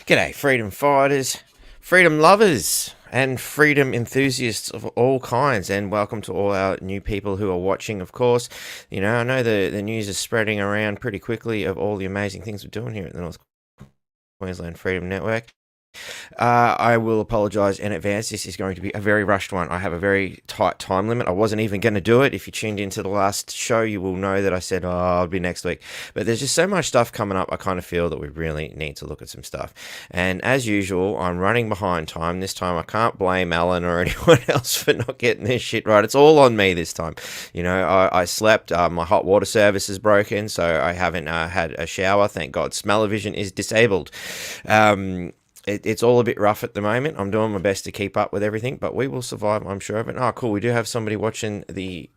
G'day, freedom fighters, freedom lovers, and freedom enthusiasts of all kinds, and welcome to all our new people who are watching, of course. You know, I know the news is spreading around pretty quickly of all the amazing things we're doing here at the North Queensland Freedom Network. I will apologise in advance. This is going to be a very rushed one. I have a very tight time limit. I wasn't even going to do it. If you tuned into the last show, you will know that I said, I'll be next week. But there's just so much stuff coming up, I kind of feel that we really need to look at some stuff. And as usual, I'm running behind time. This time I can't blame Alan or anyone else for not getting this shit right. It's all on me this time. You know, I slept. My hot water service is broken, so I haven't had a shower. Thank God. Smell-o-vision is disabled. It's all a bit rough at the moment. I'm doing my best to keep up with everything, but we will survive, I'm sure of it. Oh, cool. We do have somebody watching the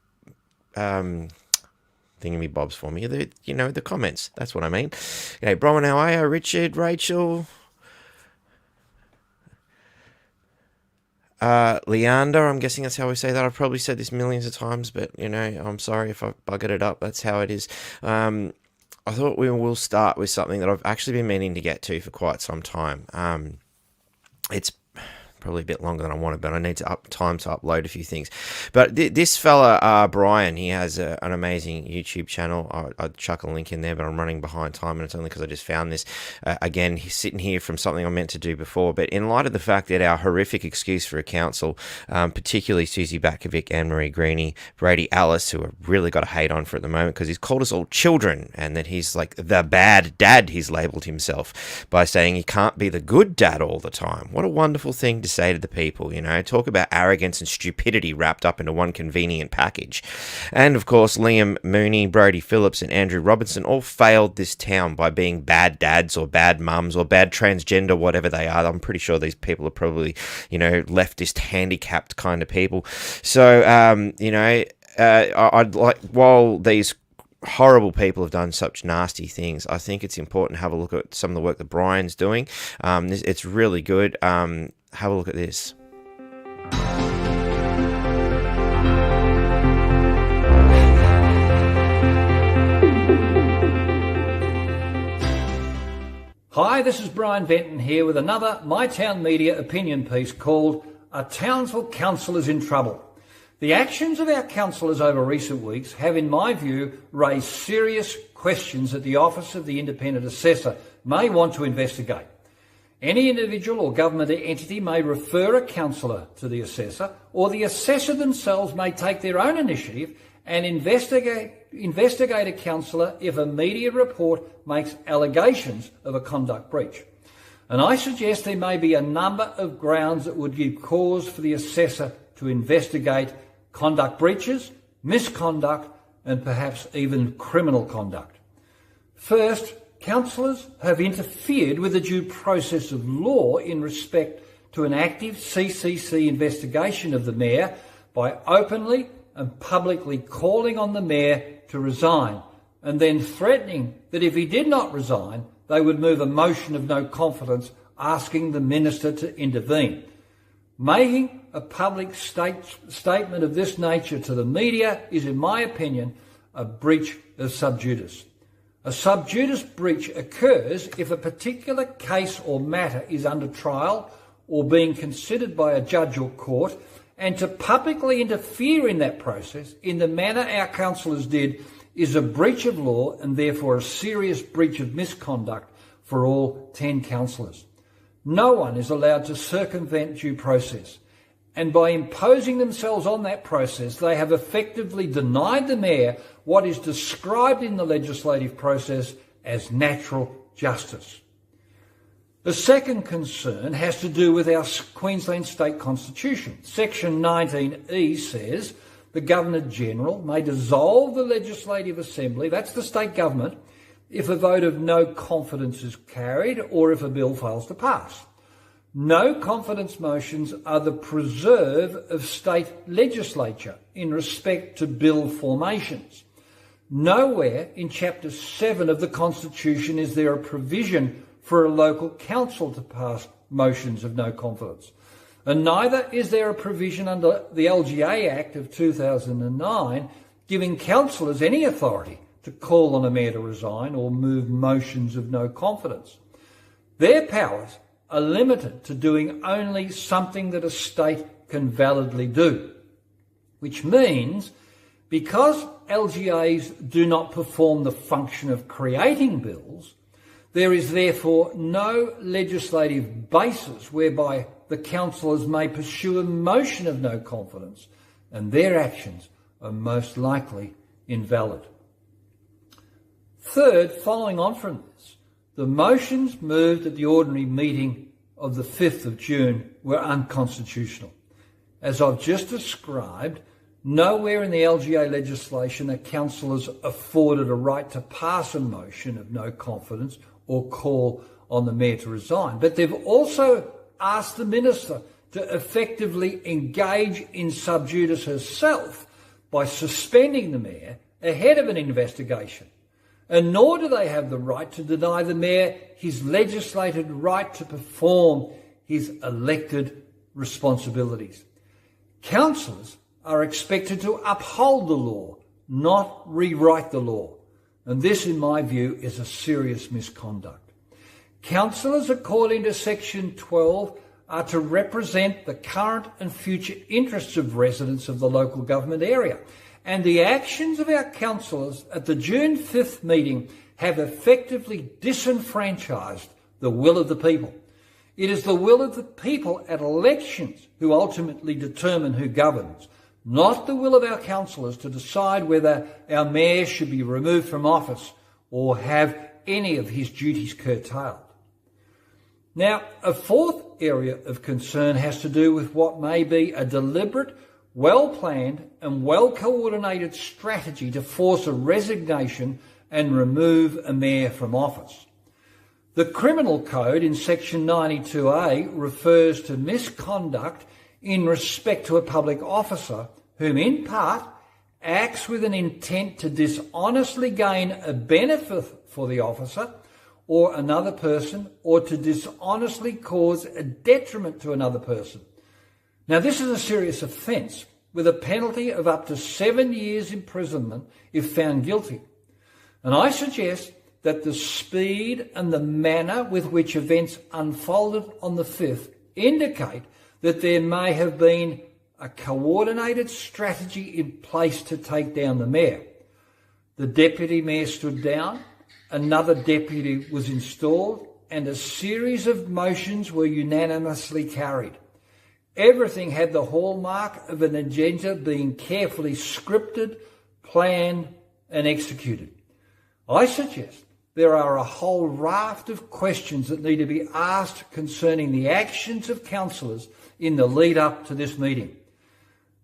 thingamybobs for me. The comments. That's what I mean. Okay, Bronwyn, how are you? Richard, Rachel, Leander, I'm guessing that's how we say that. I've probably said this millions of times, but, you know, I'm sorry if I buggered it up. That's how it is. I thought we will start with something that I've actually been meaning to get to for quite some time. It's probably a bit longer than I wanted, but I need time to upload a few things. But this fella, Brian, he has an amazing YouTube channel. I'd chuck a link in there, but I'm running behind time, and it's only because I just found this. Again, he's sitting here from something I meant to do before, but in light of the fact that our horrific excuse for a council, particularly Susie Bakovic, Anne-Marie Greenie, Brady Alice, who I've really got to hate on for at the moment because he's called us all children, and that he's like the bad dad, he's labelled himself by saying he can't be the good dad all the time. What a wonderful thing to say to the people, you know. Talk about arrogance and stupidity wrapped up into one convenient package. And of course, Liam Mooney, Brodie Phillips, and Andrew Robinson all failed this town by being bad dads or bad mums or bad transgender, whatever they are. I'm pretty sure these people are probably, you know, leftist, handicapped kind of people. So, I'd like, while these horrible people have done such nasty things, I think it's important to have a look at some of the work that Brian's doing. It's really good. Have a look at this. Hi, this is Brian Benton here with another My Town Media opinion piece called "A Townsville Council is in Trouble." The actions of our councillors over recent weeks have, in my view, raised serious questions that the Office of the Independent Assessor may want to investigate. Any individual or government entity may refer a councillor to the assessor, or the assessor themselves may take their own initiative and investigate a councillor if a media report makes allegations of a conduct breach. And I suggest there may be a number of grounds that would give cause for the assessor to investigate conduct breaches, misconduct, and perhaps even criminal conduct. First, councillors have interfered with the due process of law in respect to an active CCC investigation of the Mayor by openly and publicly calling on the Mayor to resign, and then threatening that if he did not resign, they would move a motion of no confidence asking the Minister to intervene. Making a public statement of this nature to the media is, in my opinion, a breach of sub judice. A sub judice breach occurs if a particular case or matter is under trial or being considered by a judge or court, and to publicly interfere in that process in the manner our councillors did is a breach of law and therefore a serious breach of misconduct for all 10 councillors. No one is allowed to circumvent due process, and by imposing themselves on that process, they have effectively denied the Mayor what is described in the legislative process as natural justice. The second concern has to do with our Queensland State Constitution. Section 19E says the Governor-General may dissolve the Legislative Assembly, that's the state government, if a vote of no confidence is carried or if a bill fails to pass. No confidence motions are the preserve of state legislature in respect to bill formations. Nowhere in Chapter 7 of the Constitution is there a provision for a local council to pass motions of no confidence. And neither is there a provision under the LGA Act of 2009 giving councillors any authority to call on a mayor to resign or move motions of no confidence. Their powers are limited to doing only something that a state can validly do, which means because LGAs do not perform the function of creating bills, there is therefore no legislative basis whereby the councillors may pursue a motion of no confidence, and their actions are most likely invalid. Third, following on from this, the motions moved at the ordinary meeting of the 5th of June were unconstitutional. As I've just described, nowhere in the LGA legislation are councillors afforded a right to pass a motion of no confidence or call on the Mayor to resign. But they've also asked the Minister to effectively engage in sub judice herself by suspending the Mayor ahead of an investigation. And nor do they have the right to deny the Mayor his legislated right to perform his elected responsibilities. Councillors are expected to uphold the law, not rewrite the law. And this, in my view, is a serious misconduct. Councillors, according to Section 12, are to represent the current and future interests of residents of the local government area. And the actions of our councillors at the June 5th meeting have effectively disenfranchised the will of the people. It is the will of the people at elections who ultimately determine who governs, not the will of our councillors to decide whether our mayor should be removed from office or have any of his duties curtailed. Now, a fourth area of concern has to do with what may be a deliberate, well-planned and well-coordinated strategy to force a resignation and remove a mayor from office. The Criminal Code in Section 92A refers to misconduct in respect to a public officer whom in part acts with an intent to dishonestly gain a benefit for the officer or another person, or to dishonestly cause a detriment to another person. Now, this is a serious offence with a penalty of up to 7 years imprisonment if found guilty. And I suggest that the speed and the manner with which events unfolded on the 5th indicate that there may have been a coordinated strategy in place to take down the mayor. The deputy mayor stood down, another deputy was installed, and a series of motions were unanimously carried. Everything had the hallmark of an agenda being carefully scripted, planned, and executed. I suggest there are a whole raft of questions that need to be asked concerning the actions of councillors in the lead up to this meeting.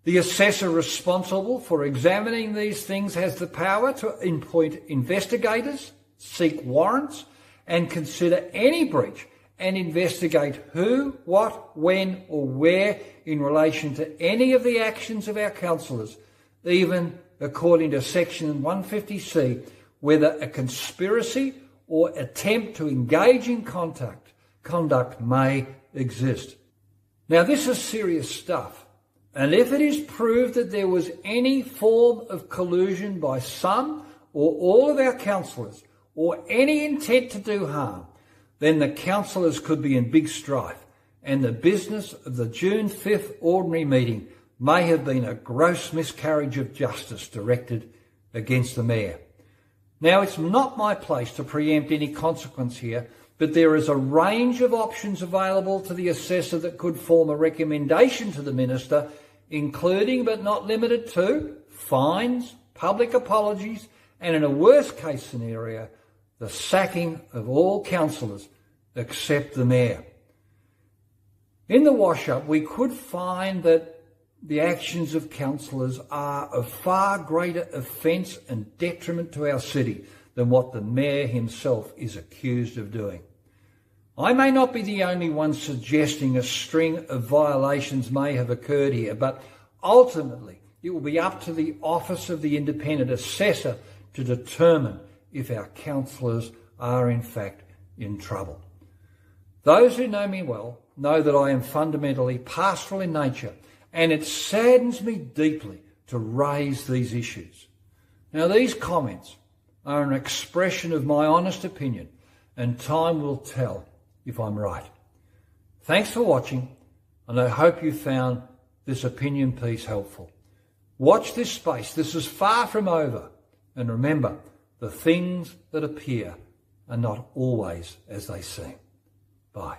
The assessor responsible for examining these things has the power to appoint investigators, seek warrants, and consider any breach and investigate who, what, when or where in relation to any of the actions of our councillors, even according to Section 150C, whether a conspiracy or attempt to engage in conduct may exist. Now, this is serious stuff, and if it is proved that there was any form of collusion by some or all of our councillors or any intent to do harm, then the councillors could be in big strife, and the business of the June 5th ordinary meeting may have been a gross miscarriage of justice directed against the mayor. Now, it's not my place to preempt any consequence here, but there is a range of options available to the assessor that could form a recommendation to the minister, including but not limited to fines, public apologies, and in a worst case scenario, the sacking of all councillors except the mayor. In the wash-up, we could find that the actions of councillors are of far greater offence and detriment to our city than what the mayor himself is accused of doing. I may not be the only one suggesting a string of violations may have occurred here, but ultimately it will be up to the Office of the Independent Assessor to determine if our councillors are in fact in trouble. Those who know me well know that I am fundamentally pastoral in nature, and it saddens me deeply to raise these issues. Now, these comments are an expression of my honest opinion, and time will tell if I'm right. Thanks for watching, and I hope you found this opinion piece helpful. Watch this space. This is far from over. And remember, the things that appear are not always as they seem. Bye.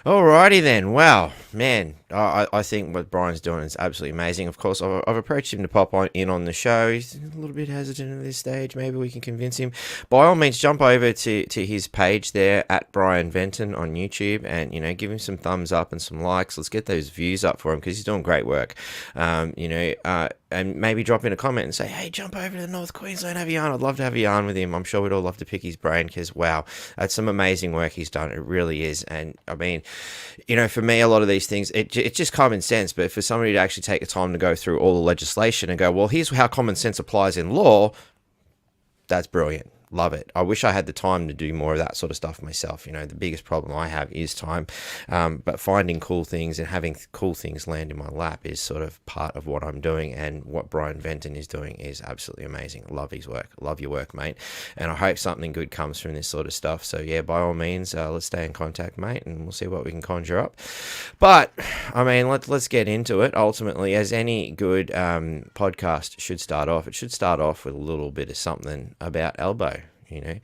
Alrighty then. Wow, man, I think what Brian's doing is absolutely amazing. Of course, I've approached him to pop in on the show. He's a little bit hesitant at this stage. Maybe we can convince him. By all means, jump over to his page there at Brian Venton on YouTube, and give him some thumbs up and some likes. Let's get those views up for him because he's doing great work. And maybe drop in a comment and say, hey, jump over to North Queensland, have a yarn. I'd love to have a yarn with him. I'm sure we'd all love to pick his brain because, wow, that's some amazing work he's done. It really is. And, I mean, for me, a lot of these things, it's just common sense. But for somebody to actually take the time to go through all the legislation and go, well, here's how common sense applies in law, that's brilliant. Love it. I wish I had the time to do more of that sort of stuff myself. The biggest problem I have is time. But finding cool things and having cool things land in my lap is sort of part of what I'm doing. And what Brian Venton is doing is absolutely amazing. Love his work. Love your work, mate. And I hope something good comes from this sort of stuff. So, yeah, by all means, let's stay in contact, mate, and we'll see what we can conjure up. But, I mean, let's get into it. Ultimately, as any good podcast should start off, it should start off with a little bit of something about Elbow. And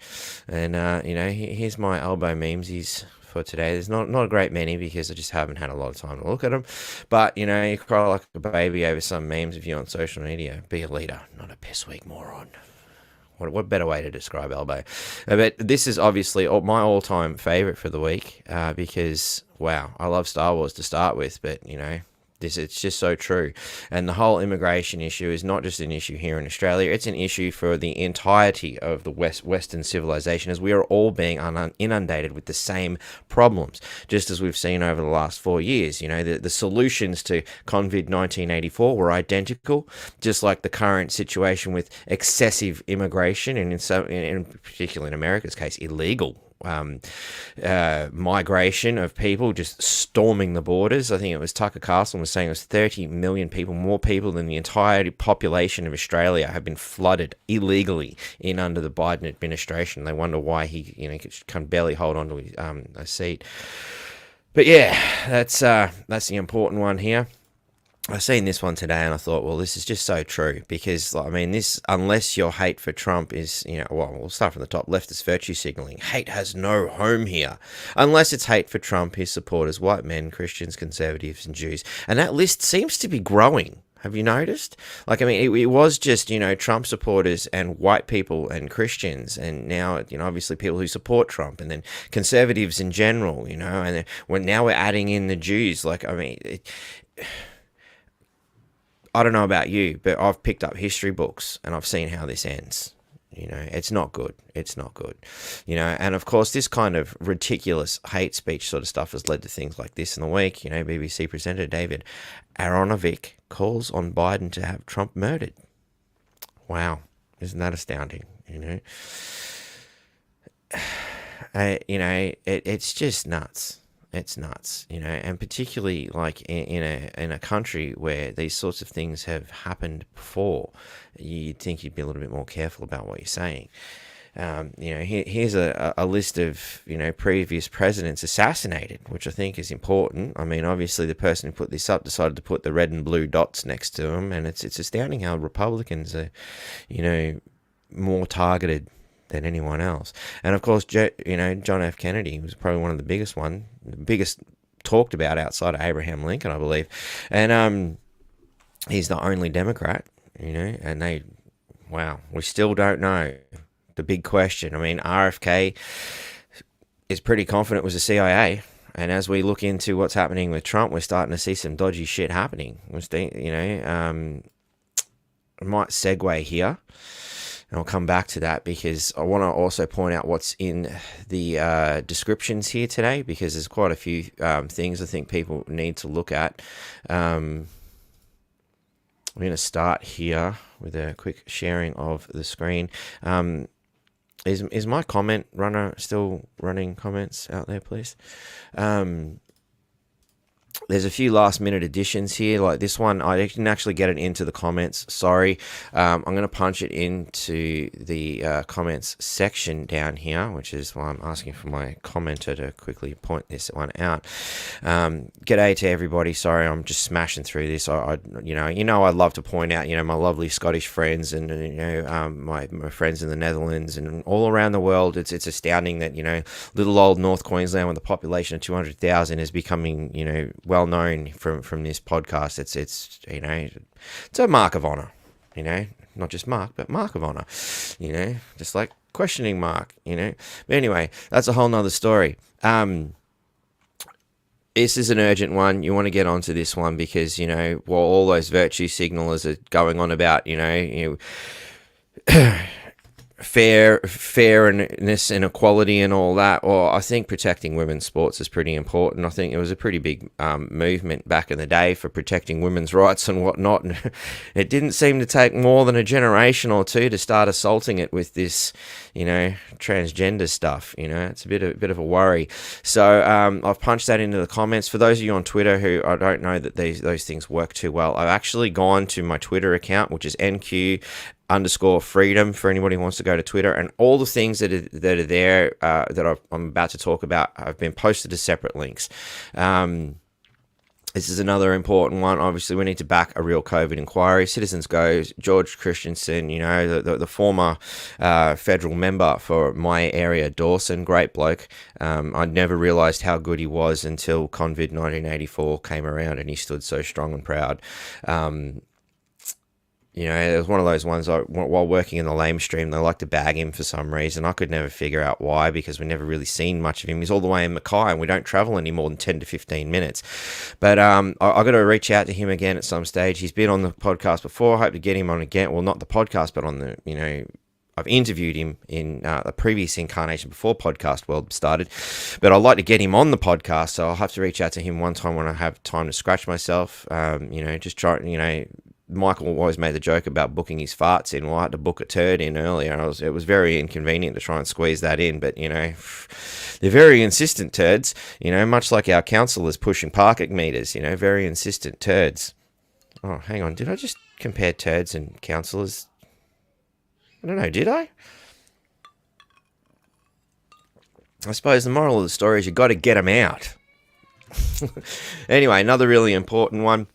here's my Elbow memesies for today. There's not a great many because I just haven't had a lot of time to look at them, but you cry like a baby over some memes if you're on social media. Be a leader, not a piss weak moron. What better way to describe Elbow? But this is obviously my all-time favorite for the week because, wow, I love Star Wars to start with, but it's just so true. And the whole immigration issue is not just an issue here in Australia, it's an issue for the entirety of the Western civilization, as we are all being inundated with the same problems, just as we've seen over the last 4 years. The solutions to COVID 1984 were identical, just like the current situation with excessive immigration, and in particular in America's case, illegal migration of people just storming the borders. I think it was Tucker Carlson was saying it was 30 million people, more people than the entire population of Australia have been flooded illegally in under the Biden administration. They wonder why he can barely hold on to his a seat. But yeah, that's the important one here. I seen this one today and I thought, well, this is just so true because, this, unless your hate for Trump is, we'll start from the top, leftist virtue signaling. Hate has no home here. Unless it's hate for Trump, his supporters, white men, Christians, conservatives, and Jews. And that list seems to be growing. Have you noticed? It was just, Trump supporters and white people and Christians, and now, obviously people who support Trump, and then conservatives in general, and then we're adding in the Jews. I don't know about you, but I've picked up history books and I've seen how this ends. It's not good. It's not good. And of course, this kind of ridiculous hate speech sort of stuff has led to things like this in the week. BBC presenter David Aronovic calls on Biden to have Trump murdered. Wow. Isn't that astounding? It's just nuts. It's nuts, and particularly in a country where these sorts of things have happened before, you'd think you'd be a little bit more careful about what you're saying. Here's a list of, previous presidents assassinated, which I think is important. Obviously the person who put this up decided to put the red and blue dots next to them, and it's astounding how Republicans are, more targeted than anyone else. And of course, John F. Kennedy was probably one of the biggest talked about outside of Abraham Lincoln, I believe. And he's the only Democrat, and we still don't know the big question. RFK is pretty confident it was the CIA. And as we look into what's happening with Trump, we're starting to see some dodgy shit happening. I might segue here. And I'll come back to that because I want to also point out what's in the descriptions here today, because there's quite a few things I think people need to look at. I'm going to start here with a quick sharing of the screen. Is my comment runner still running comments out there, please? There's a few last minute additions here, like this one. I didn't actually get it into the comments. Sorry. I'm going to punch it into the comments section down here, which is why I'm asking for my commenter to quickly point this one out. G'day to everybody. Sorry, I'm just smashing through this. I I love to point out, my lovely Scottish friends and my friends in the Netherlands and all around the world. It's astounding that little old North Queensland with a population of 200,000 is becoming well known from this podcast. It's a mark of honor, not just mark, but mark of honor, just like questioning mark, But anyway, that's a whole nother story. This is an urgent one. You want to get onto this one because, while all those virtue signalers are going on about, fairness and equality and all that. Well, I think protecting women's sports is pretty important. I think it was a pretty big movement back in the day for protecting women's rights and whatnot. And it didn't seem to take more than a generation or two to start assaulting it with this, transgender stuff. It's a bit of a worry. So I've punched that into the comments. For those of you on Twitter who I don't know that those things work too well, I've actually gone to my Twitter account, which is NQ_freedom for anybody who wants to go to Twitter, and all the things that are there that I'm about to talk about have been posted as separate links. This is another important one. Obviously, we need to back a real COVID inquiry. Citizens Go, George Christensen, the former federal member for my area, Dawson, great bloke. I never realised how good he was until COVID 1984 came around and he stood so strong and proud. It was one of those ones while working in the lame stream, they like to bag him for some reason. I could never figure out why, because we never really seen much of him. He's all the way in Mackay and we don't travel any more than 10 to 15 minutes. But I got to reach out to him again at some stage. He's been on the podcast before. I hope to get him on again. Well, not the podcast, but on the, I've interviewed him in a previous incarnation before Podcast World started, but I'd like to get him on the podcast, so I'll have to reach out to him one time when I have time to scratch myself. Just try, Michael always made the joke about booking his farts in. Well, I had to book a turd in earlier. It was very inconvenient to try and squeeze that in, but, they're very insistent turds, much like our councillors pushing parking meters, very insistent turds. Oh, hang on. Did I just compare turds and councillors? I don't know, did I? I suppose the moral of the story is you got to get them out. Anyway, another really important one.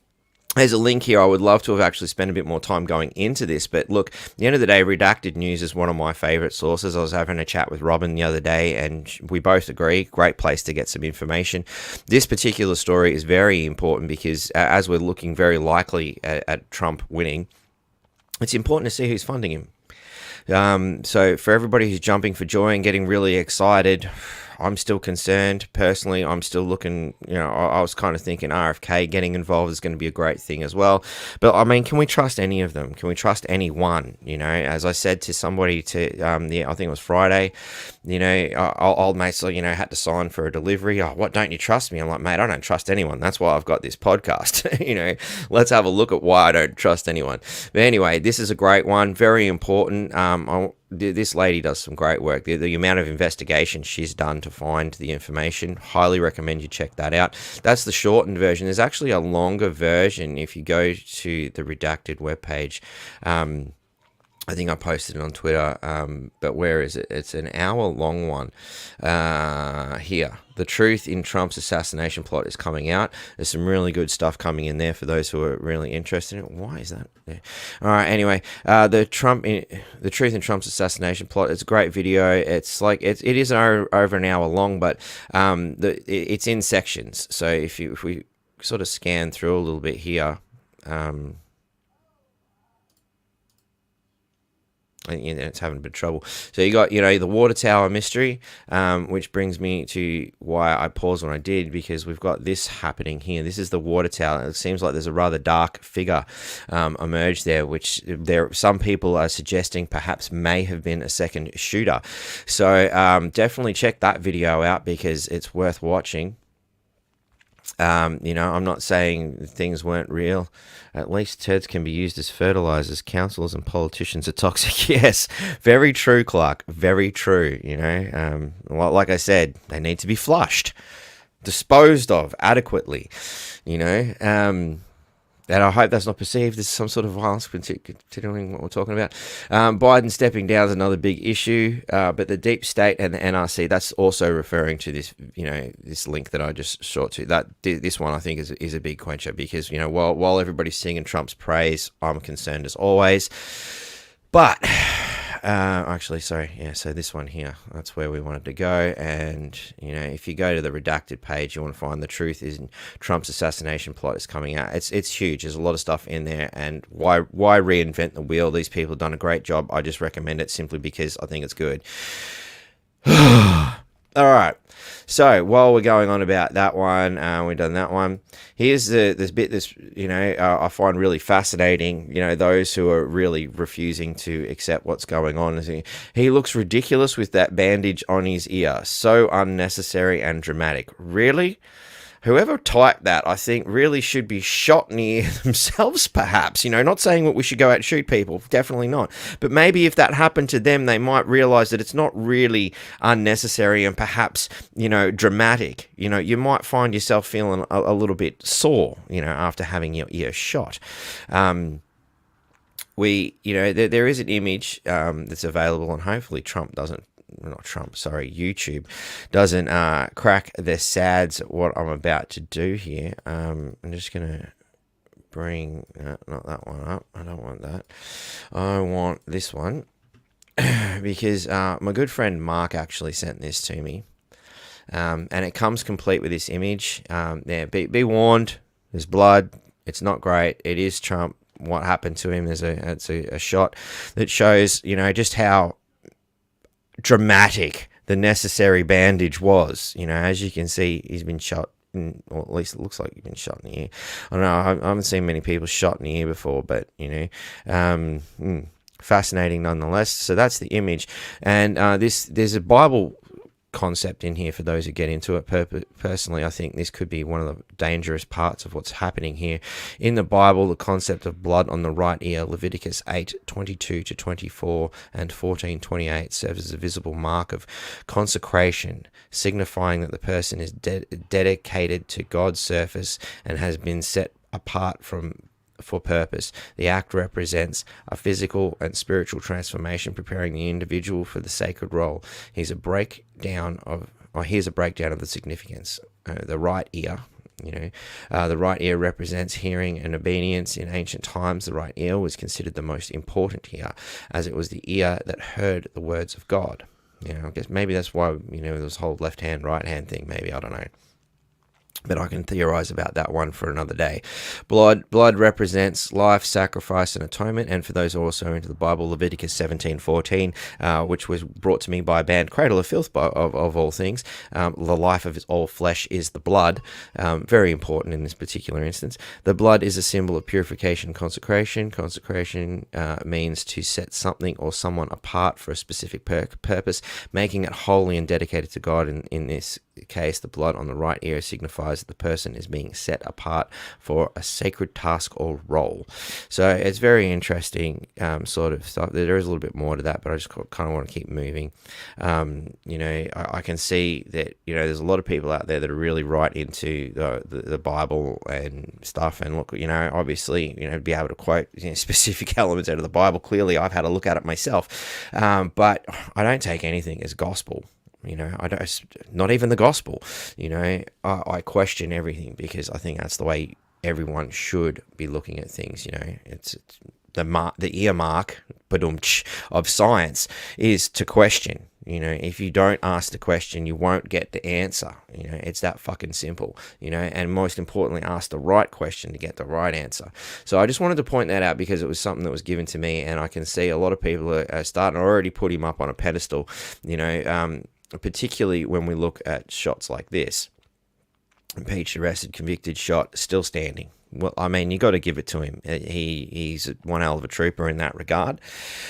There's a link here. I would love to have actually spent a bit more time going into this, but look, at the end of the day, Redacted News is one of my favourite sources. I was having a chat with Robin the other day, and we both agree, great place to get some information. This particular story is very important because as we're looking very likely at Trump winning, it's important to see who's funding him. So for everybody who's jumping for joy and getting really excited, I'm still concerned. Personally, I'm still looking, I was kind of thinking RFK getting involved is going to be a great thing as well. But, I mean, can we trust any of them? Can we trust anyone? As I said to somebody I think it was Friday, old mates, had to sign for a delivery. Oh, what, don't you trust me? I'm like, mate, I don't trust anyone. That's why I've got this podcast. Let's have a look at why I don't trust anyone. But anyway, this is a great one. Very important. This lady does some great work. The amount of investigation she's done to find the information, highly recommend you check that out. That's the shortened version. There's actually a longer version if you go to the Redacted webpage. I think I posted it on Twitter, but where is it? It's an hour-long one. Here. The truth in Trump's assassination plot is coming out. There's some really good stuff coming in there for those who are really interested in it. Why is that there? All right, anyway, the truth in Trump's assassination plot, it's a great video. It's like, it is over an hour long, but it's in sections. So if we sort of scan through a little bit here, it's having a bit of trouble. So you got, the water tower mystery, which brings me to why I paused when I did, because we've got this happening here. This is the water tower. It seems like there's a rather dark figure emerged there, which some people are suggesting perhaps may have been a second shooter. So definitely check that video out because it's worth watching. I'm not saying things weren't real. At least turds can be used as fertilizers. Councillors and politicians are toxic. Yes, very true, Clark. Very true. Like I said, they need to be flushed, disposed of adequately. And I hope that's not perceived as some sort of violence, considering what we're talking about. Biden stepping down is another big issue, but the deep state and the NRC, that's also referring to this, this link that I just shot to. This one I think is a big quencher because, while everybody's singing Trump's praise, I'm concerned as always. But so this one here, that's where we wanted to go. And, if you go to the redacted page, you want to find the truth is Trump's assassination plot is coming out. It's huge. There's a lot of stuff in there. And why reinvent the wheel? These people have done a great job. I just recommend it simply because I think it's good. All right. So while we're going on about that one, we've done that one. Here's this bit I find really fascinating. Those who are really refusing to accept what's going on. He looks ridiculous with that bandage on his ear. So unnecessary and dramatic. Really? Whoever typed that, I think, really should be shot in the ear themselves, perhaps. Not saying that we should go out and shoot people. Definitely not. But maybe if that happened to them, they might realize that it's not really unnecessary and perhaps, dramatic. You might find yourself feeling a little bit sore, after having your ear shot. There is an image that's available, and hopefully YouTube doesn't crack the sads at what I'm about to do here. I'm just going to bring not that one up. I don't want that. I want this one because my good friend Mark actually sent this to me. And it comes complete with this image. Be warned, there's blood. It's not great. It is Trump. What happened to him? It's a shot that shows, just how dramatic the necessary bandage was. As you can see, he's been shot, or at least it looks like he's been shot in the ear. I don't know, I haven't seen many people shot in the ear before, but fascinating nonetheless. So that's the image, and there's a Bible concept in here for those who get into it. Personally, I think this could be one of the dangerous parts of what's happening here. In the Bible, the concept of blood on the right ear, Leviticus 8:22-24 and 14:28, serves as a visible mark of consecration, signifying that the person is dedicated to God's service and has been set apart for purpose. The act represents a physical and spiritual transformation, preparing the individual for the sacred role. Here's a breakdown of the significance. The right ear. The right ear represents hearing and obedience. In ancient times, the right ear was considered the most important ear, as it was the ear that heard the words of God. I guess maybe that's why, this whole left hand, right hand thing, maybe, I don't know. But I can theorize about that one for another day. Blood represents life, sacrifice, and atonement. And for those also into the Bible, Leviticus 17:14, which was brought to me by a band, Cradle of Filth, of all things. The life of all flesh is the blood. Very important in this particular instance. The blood is a symbol of purification and consecration. Consecration means to set something or someone apart for a specific purpose, making it holy and dedicated to God. In this case, the blood on the right ear signifies that the person is being set apart for a sacred task or role. So it's very interesting sort of stuff. There is a little bit more to that, but I just kind of want to keep moving. I can see that there's a lot of people out there that are really right into the Bible and stuff, and look, obviously, be able to quote specific elements out of the Bible. Clearly, I've had a look at it myself, but I don't take anything as gospel. I don't, not even the gospel. I question everything because I think that's the way everyone should be looking at things. It's the earmark of science is to question. If you don't ask the question, you won't get the answer. It's that fucking simple. And most importantly, ask the right question to get the right answer. So I just wanted to point that out because it was something that was given to me, and I can see a lot of people are starting to already put him up on a pedestal. Particularly when we look at shots like this. Impeached, arrested, convicted, shot, still standing. Well, I mean, you got to give it to him. He's one hell of a trooper in that regard.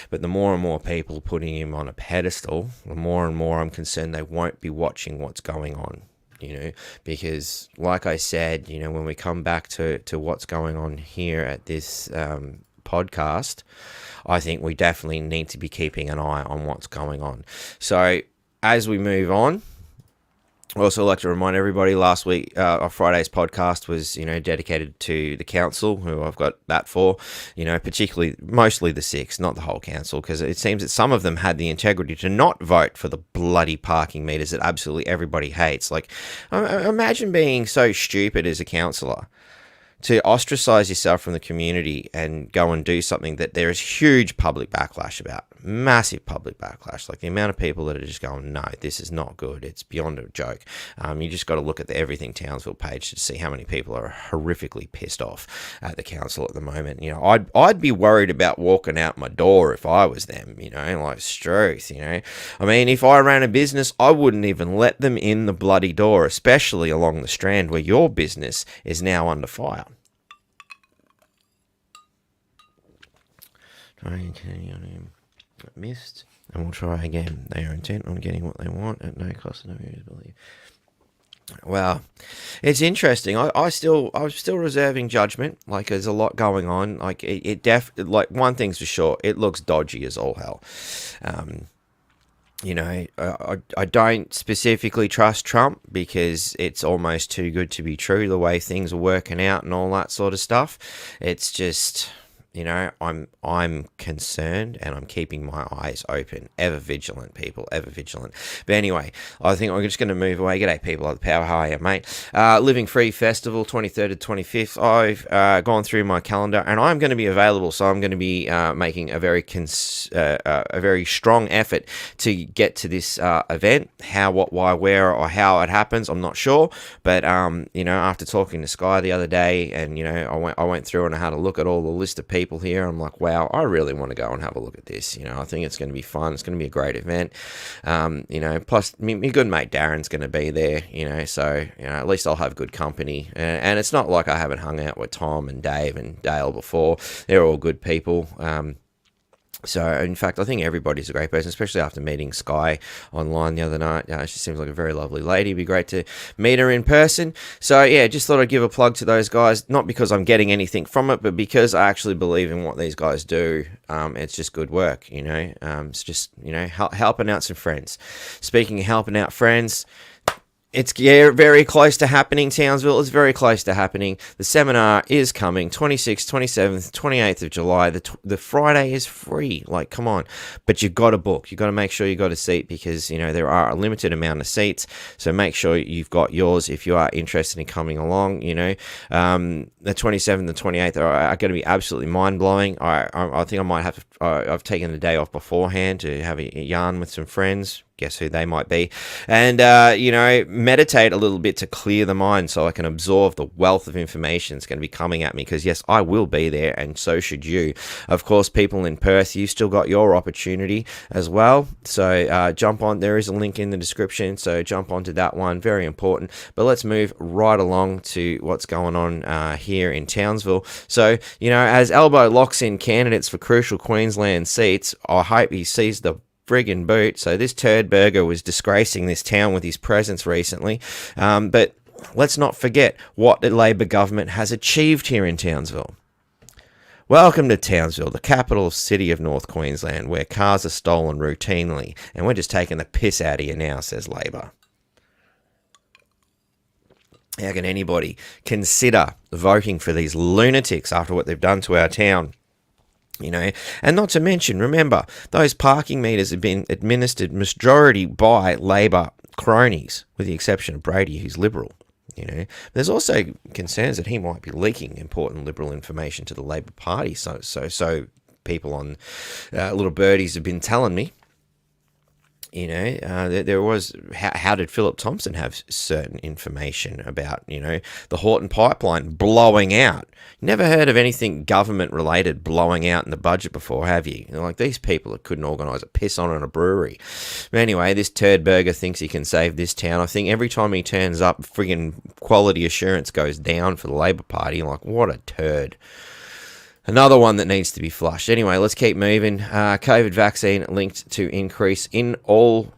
But the more and more people putting him on a pedestal, the more and more I'm concerned they won't be watching what's going on. because like I said, when we come back to what's going on here at this podcast, I think we definitely need to be keeping an eye on what's going on. So as we move on, I also like to remind everybody, last week, Friday's podcast was, dedicated to the council, who I've got that for, particularly, mostly the 6, not the whole council, because it seems that some of them had the integrity to not vote for the bloody parking meters that absolutely everybody hates. Like, imagine being so stupid as a councillor to ostracize yourself from the community and go and do something that there is huge public backlash about. Massive public backlash. Like the amount of people that are just going, no, this is not good. It's beyond a joke. You just got to look at the Everything Townsville page to see how many people are horrifically pissed off at the council at the moment. I'd be worried about walking out my door if I was them, like Struth, I mean, if I ran a business, I wouldn't even let them in the bloody door, especially along the Strand where your business is now under fire. Missed, and we'll try again. They are intent on getting what they want at no cost and no belief. Well, it's interesting. I'm still reserving judgment. Like, there's a lot going on. Like, like, one thing's for sure, it looks dodgy as all hell. I don't specifically trust Trump because it's almost too good to be true, the way things are working out and all that sort of stuff. It's just, I'm concerned, and I'm keeping my eyes open. Ever vigilant, people, ever vigilant. But anyway, I think I'm just going to move away. G'day, people at the Power. How are you, mate? Living Free Festival, 23rd to 25th. I've gone through my calendar, and I'm going to be available. So I'm going to be making a very strong effort to get to this event. How, what, why, where, or how it happens, I'm not sure. But after talking to Sky the other day, and I went through and I had a look at all the list of people here. I'm like, wow, I really want to go and have a look at this. I think it's going to be fun. It's going to be a great event. Plus my good mate Darren's going to be there, so at least I'll have good company. And it's not like I haven't hung out with Tom and Dave and Dale before. They're all good people. So, in fact, I think everybody's a great person, especially after meeting Sky online the other night. She seems like a very lovely lady. It'd be great to meet her in person. So, yeah, just thought I'd give a plug to those guys, not because I'm getting anything from it, but because I actually believe in what these guys do. It's just good work, It's just, helping out some friends. Speaking of helping out friends, it's very close to happening, Townsville. It's very close to happening. The seminar is coming, 26th, 27th, 28th of July. The Friday is free. Like, come on. But you've got to book. You've got to make sure you've got a seat because, there are a limited amount of seats. So make sure you've got yours if you are interested in coming along, The 27th and 28th are going to be absolutely mind-blowing. I think I might have I've taken the day off beforehand to have a yarn with some friends. Guess who they might be, and meditate a little bit to clear the mind so I can absorb the wealth of information that's going to be coming at me, because yes, I will be there, and so should you. Of course, people in Perth, you still got your opportunity as well, so jump on. There is a link in the description, so jump onto that one. Very important. But let's move right along to what's going on here in Townsville. So, as Elbow locks in candidates for crucial Queensland seats, I hope he sees the friggin' boot. So this turd burger was disgracing this town with his presence recently. But let's not forget what the Labor government has achieved here in Townsville. Welcome to Townsville, the capital city of North Queensland, where cars are stolen routinely, and we're just taking the piss out of you now, says Labor. How can anybody consider voting for these lunatics after what they've done to our town? And not to mention, remember, those parking meters have been administered majority by Labor cronies, with the exception of Brady, who's Liberal. There's also concerns that he might be leaking important Liberal information to the Labor Party. So people on Little Birdies have been telling me. There was, how did Philip Thompson have certain information about, the Horton pipeline blowing out? Never heard of anything government related blowing out in the budget before, have you? Like, these people that couldn't organise a piss on in a brewery. But anyway, this turd burger thinks he can save this town. I think every time he turns up, friggin' quality assurance goes down for the Labor Party. Like, what a turd. Another one that needs to be flushed. Anyway, let's keep moving. COVID vaccine linked to increase in all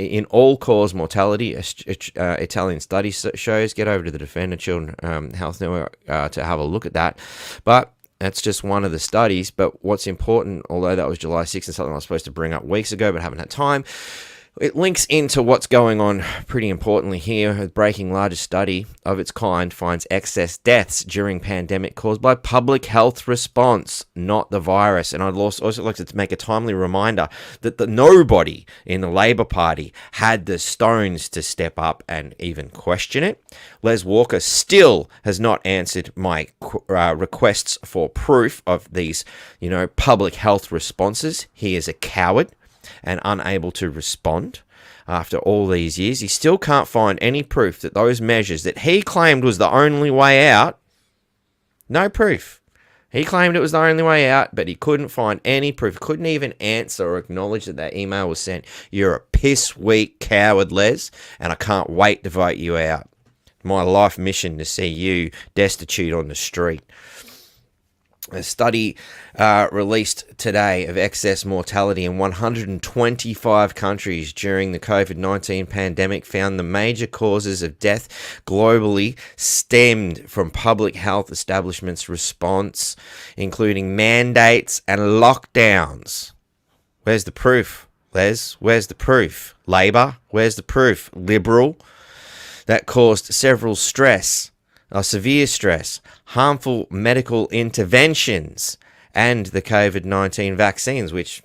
in all-cause mortality. Italian study shows. Get over to the Defender Children Health Network to have a look at that. But that's just one of the studies. But what's important, although that was July 6th and something I was supposed to bring up weeks ago but haven't had time, it links into what's going on pretty importantly here. A breaking largest study of its kind finds excess deaths during pandemic caused by public health response, not the virus. And I'd also like to make a timely reminder that nobody in the Labor Party had the stones to step up and even question it. Les Walker still has not answered my requests for proof of these, public health responses. He is a coward and unable to respond after all these years. He still can't find any proof that those measures that he claimed was the only way out, no proof. He claimed it was the only way out, but he couldn't find any proof. Couldn't even answer or acknowledge that email was sent. You're a piss-weak coward, Les, and I can't wait to vote you out. My life mission to see you destitute on the street. A study released today of excess mortality in 125 countries during the COVID-19 pandemic found the major causes of death globally stemmed from public health establishments' response, including mandates and lockdowns. Where's the proof, Les? Where's the proof? Labor? Where's the proof? Liberal? That caused severe stress, harmful medical interventions, and the COVID-19 vaccines, which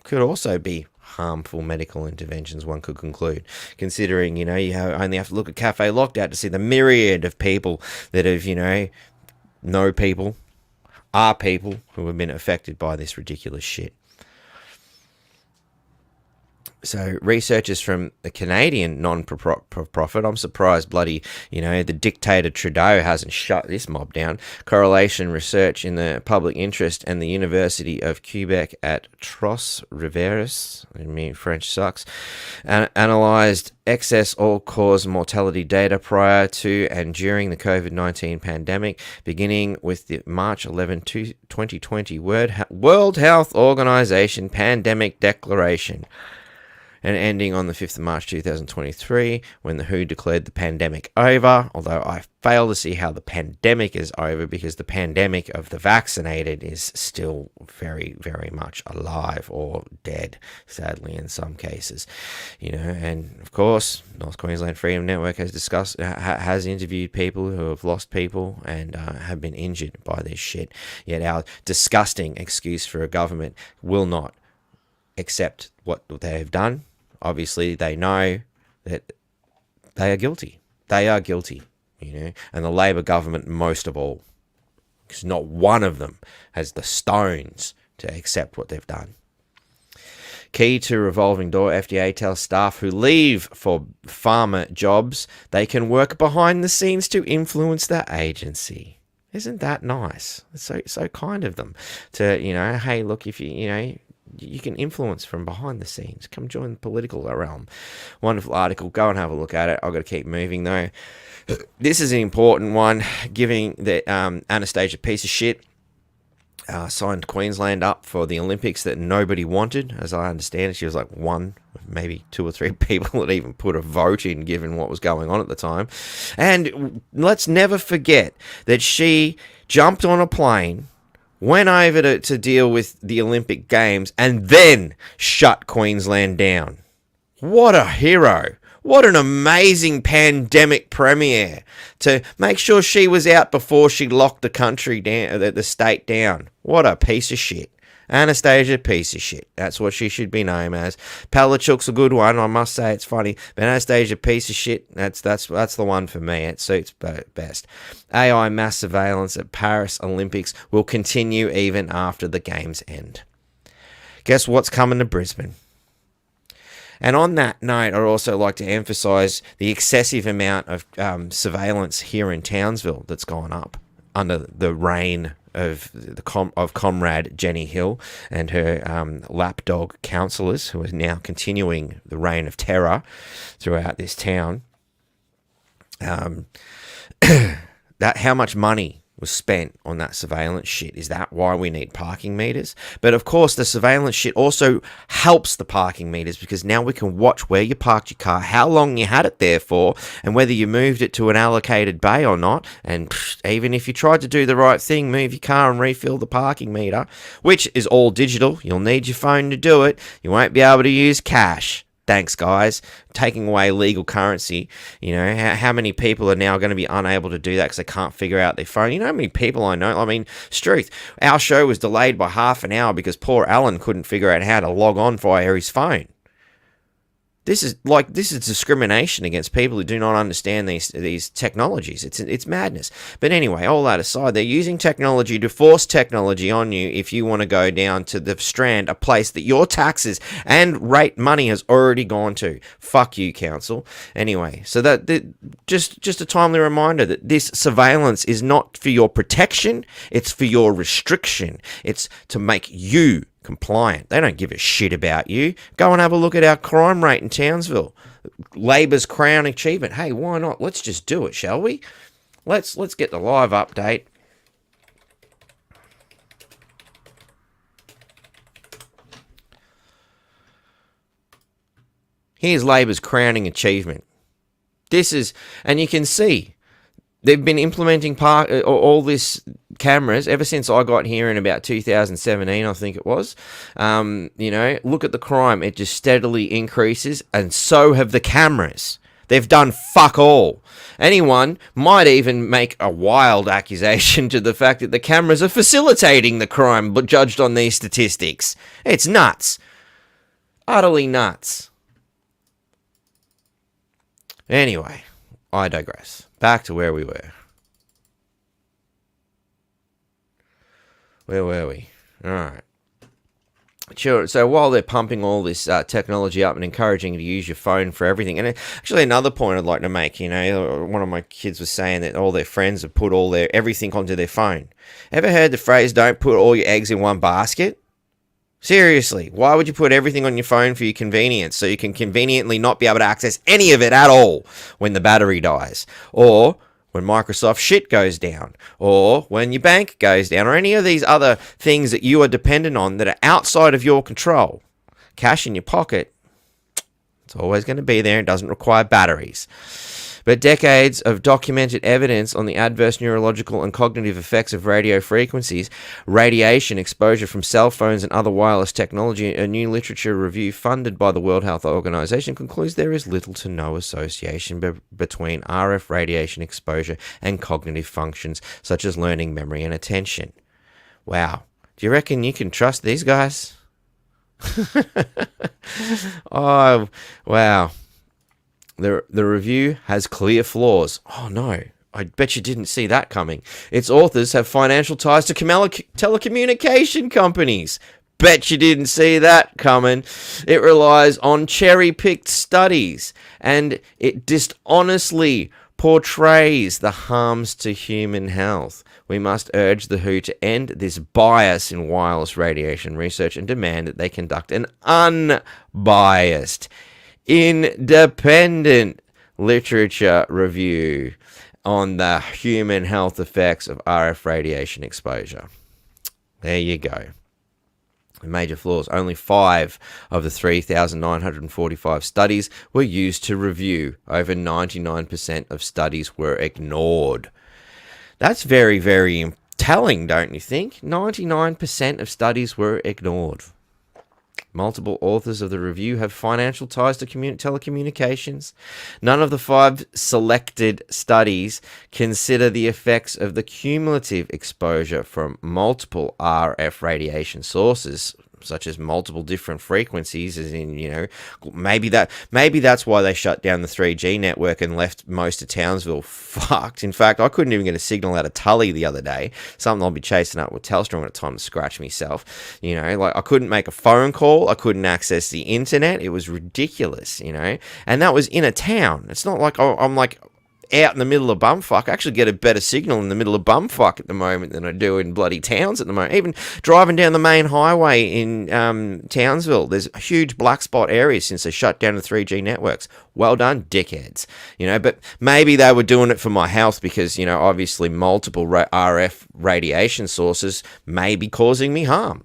could also be harmful medical interventions, one could conclude, considering, you only have to look at Cafe Lockdown to see the myriad of people that have, know people, are people who have been affected by this ridiculous shit. So researchers from the Canadian non-profit, I'm surprised the dictator Trudeau hasn't shut this mob down. Correlation Research in the Public Interest and the University of Quebec at Trois-Rivières, French sucks, analysed excess all-cause mortality data prior to and during the COVID-19 pandemic, beginning with the March 11, 2020 World Health Organization Pandemic Declaration, and ending on the 5th of March 2023, when the WHO declared the pandemic over, although I fail to see how the pandemic is over, because the pandemic of the vaccinated is still very, very much alive or dead, sadly, in some cases. And of course, North Queensland Freedom Network has interviewed people who have lost people and have been injured by this shit. Yet our disgusting excuse for a government will not accept what they have done. Obviously, they know that they are guilty. They are guilty, and the Labor government most of all, because not one of them has the stones to accept what they've done. Key to revolving door, FDA tells staff who leave for pharma jobs they can work behind the scenes to influence their agency. Isn't that nice? It's so kind of them to, hey, look, if you can influence from behind the scenes. Come join the political realm. Wonderful article. Go and have a look at it. I've got to keep moving, though. This is an important one, giving that Anastasia piece of shit signed Queensland up for the Olympics that nobody wanted. As I understand it, she was like one, maybe two or three people that even put a vote in, given what was going on at the time. And let's never forget that she jumped on a plane, went over to deal with the Olympic Games, and then shut Queensland down. What a hero. What an amazing pandemic premiere to make sure she was out before she locked the country down, the state down. What a piece of shit. Anastasia, piece of shit. That's what she should be known as. Palachuk's a good one. I must say it's funny. But Anastasia, piece of shit. That's the one for me. It suits best. AI mass surveillance at Paris Olympics will continue even after the games end. Guess what's coming to Brisbane? And on that note, I'd also like to emphasise the excessive amount of surveillance here in Townsville that's gone up under the reign of Comrade Jenny Hill and her lapdog councillors, who are now continuing the reign of terror throughout this town. That how much money was spent on that surveillance shit. Is that why we need parking meters? But of course, the surveillance shit also helps the parking meters, because now we can watch where you parked your car, how long you had it there for, and whether you moved it to an allocated bay or not. And even if you tried to do the right thing, move your car and refill the parking meter, which is all digital. You'll need your phone to do it. You won't be able to use cash. Thanks, guys. Taking away legal currency. You know, how many people are now going to be unable to do that because they can't figure out their phone? You know how many people I know? I mean, Struth, our show was delayed by half an hour because poor Alan couldn't figure out how to log on via his phone. This is discrimination against people who do not understand these technologies. It's madness. But anyway, all that aside, they're using technology to force technology on you if you want to go down to the Strand, a place that your taxes and rate money has already gone to. Fuck you, council. Anyway, so just a timely reminder that this surveillance is not for your protection, it's for your restriction. It's to make you compliant. They don't give a shit about you. Go and have a look at our crime rate in Townsville. Labor's crown achievement. Hey, why not? Let's just do it, shall we? Let's get the live update. Here's Labor's crowning achievement. This is, and you can see they've been implementing all this cameras ever since I got here in about 2017, I think it was. You know, look at the crime. It just steadily increases, and so have the cameras. They've done fuck all. Anyone might even make a wild accusation to the fact that the cameras are facilitating the crime, but judged on these statistics. It's nuts. Utterly nuts. Anyway, I digress. Back to where we were. Where were we? All right. Sure. So while they're pumping all this technology up and encouraging you to use your phone for everything, and actually another point I'd like to make, you know, one of my kids was saying that all their friends have put all their everything onto their phone. Ever heard the phrase, don't put all your eggs in one basket? Seriously, why would you put everything on your phone for your convenience, so you can conveniently not be able to access any of it at all when the battery dies, or when Microsoft shit goes down, or when your bank goes down, or any of these other things that you are dependent on that are outside of your control? Cash in your pocket, it's always going to be there and doesn't require batteries. But decades of documented evidence on the adverse neurological and cognitive effects of radio frequencies, radiation exposure from cell phones and other wireless technology, a new literature review funded by the World Health Organization concludes there is little to no association between RF radiation exposure and cognitive functions such as learning, memory, and attention. Wow. Do you reckon you can trust these guys? Oh, wow. The review has clear flaws. Oh no, I bet you didn't see that coming. Its authors have financial ties to telecommunication companies. Bet you didn't see that coming. It relies on cherry-picked studies, and it dishonestly portrays the harms to human health. We must urge the WHO to end this bias in wireless radiation research and demand that they conduct an unbiased, independent literature review on the human health effects of RF radiation exposure. There you go. The major flaws. Only 5 of the 3,945 studies were used to review. Over 99% of studies were ignored. That's very, very telling, don't you think? 99% of studies were ignored. Multiple authors of the review have financial ties to telecommunications. None of the 5 selected studies consider the effects of the cumulative exposure from multiple RF radiation sources, such as multiple different frequencies, as in, you know, maybe that's why they shut down the 3G network and left most of Townsville fucked. In fact, I couldn't even get a signal out of Tully the other day. Something I'll be chasing up with Telstra at a time to scratch myself. You know, like I couldn't make a phone call, I couldn't access the internet. It was ridiculous, you know, and that was in a town. It's not like I'm like out in the middle of bumfuck. I actually get a better signal in the middle of bumfuck at the moment than I do in bloody towns at the moment. Even driving down the main highway in Townsville, there's a huge black spot area since they shut down the 3G networks. Well done, dickheads. But maybe they were doing it for my health because, obviously multiple RF radiation sources may be causing me harm.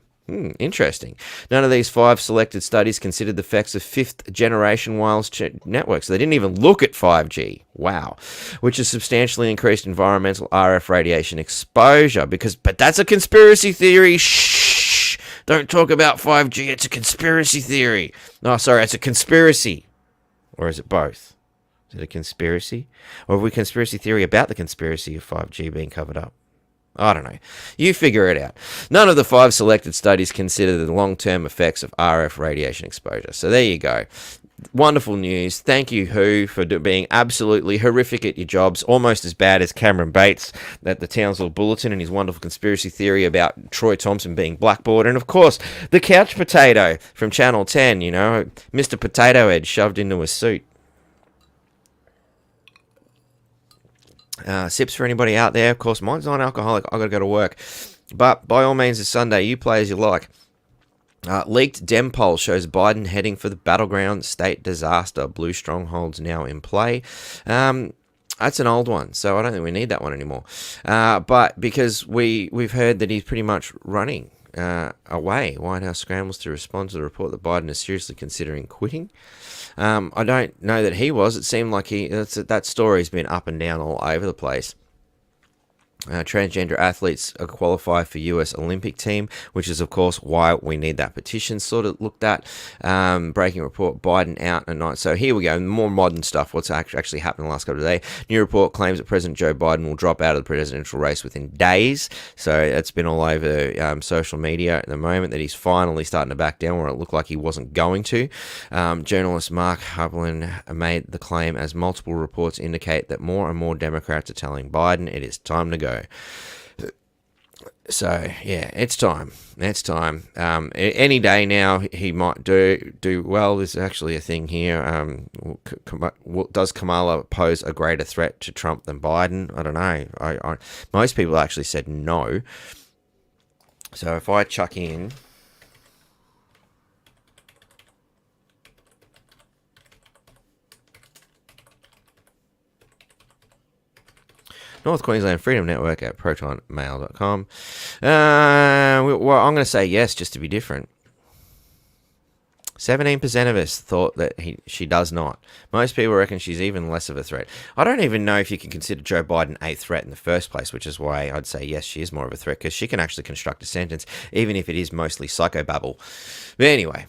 Interesting. None of these 5 selected studies considered the effects of 5th generation wireless networks. They didn't even look at 5G. Wow. Which has substantially increased environmental RF radiation exposure. But that's a conspiracy theory. Shh. Don't talk about 5G. It's a conspiracy theory. No, sorry, it's a conspiracy. Or is it both? Is it a conspiracy? Or have we conspiracy theory about the conspiracy of 5G being covered up? I don't know. You figure it out. None of the 5 selected studies consider the long-term effects of RF radiation exposure. So there you go. Wonderful news. Thank you, WHO, for being absolutely horrific at your jobs, almost as bad as Cameron Bates at the Townsville Bulletin and his wonderful conspiracy theory about Troy Thompson being blackboard. And, of course, the couch potato from Channel 10, Mr. Potato Head shoved into a suit. Sips for anybody out there. Of course, mine's non-alcoholic. I got to go to work. But by all means, it's Sunday. You play as you like. Leaked Dem poll shows Biden heading for the battleground state disaster. Blue strongholds now in play. That's an old one, so I don't think we need that one anymore. But because we've heard that he's pretty much running away, White House scrambles to respond to the report that Biden is seriously considering quitting. I don't know that he was. It seemed like that story's been up and down all over the place. Transgender athletes qualify for US Olympic team, which is, of course, why we need that petition sort of looked at. Breaking report, Biden out at night. So here we go, more modern stuff, what's actually happened in the last couple of days. New report claims that President Joe Biden will drop out of the presidential race within days. So it's been all over social media at the moment that he's finally starting to back down where it looked like he wasn't going to. Journalist Mark Hublin made the claim as multiple reports indicate that more and more Democrats are telling Biden it is time to go. So yeah, it's time. Any day now he might do well. There's actually a thing here. Does Kamala pose a greater threat to Trump than Biden? I don't know. Most people actually said no. So if I chuck in. North Queensland Freedom Network at protonmail.com. Well, I'm going to say yes, just to be different. 17% of us thought that she does not. Most people reckon she's even less of a threat. I don't even know if you can consider Joe Biden a threat in the first place, which is why I'd say yes, she is more of a threat, because she can actually construct a sentence, even if it is mostly psychobabble. But anyway.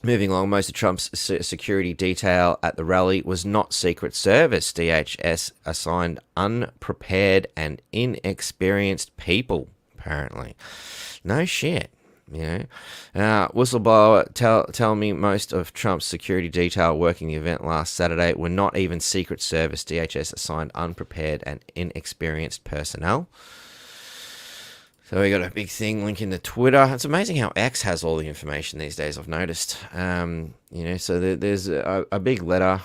Moving along, most of Trump's security detail at the rally was not Secret Service. DHS assigned unprepared and inexperienced people, apparently. No shit, Whistleblower tell me most of Trump's security detail working the event last Saturday were not even Secret Service. DHS assigned unprepared and inexperienced personnel. So we got a big thing linking to Twitter. It's amazing how X has all the information these days, I've noticed. So there's a big letter,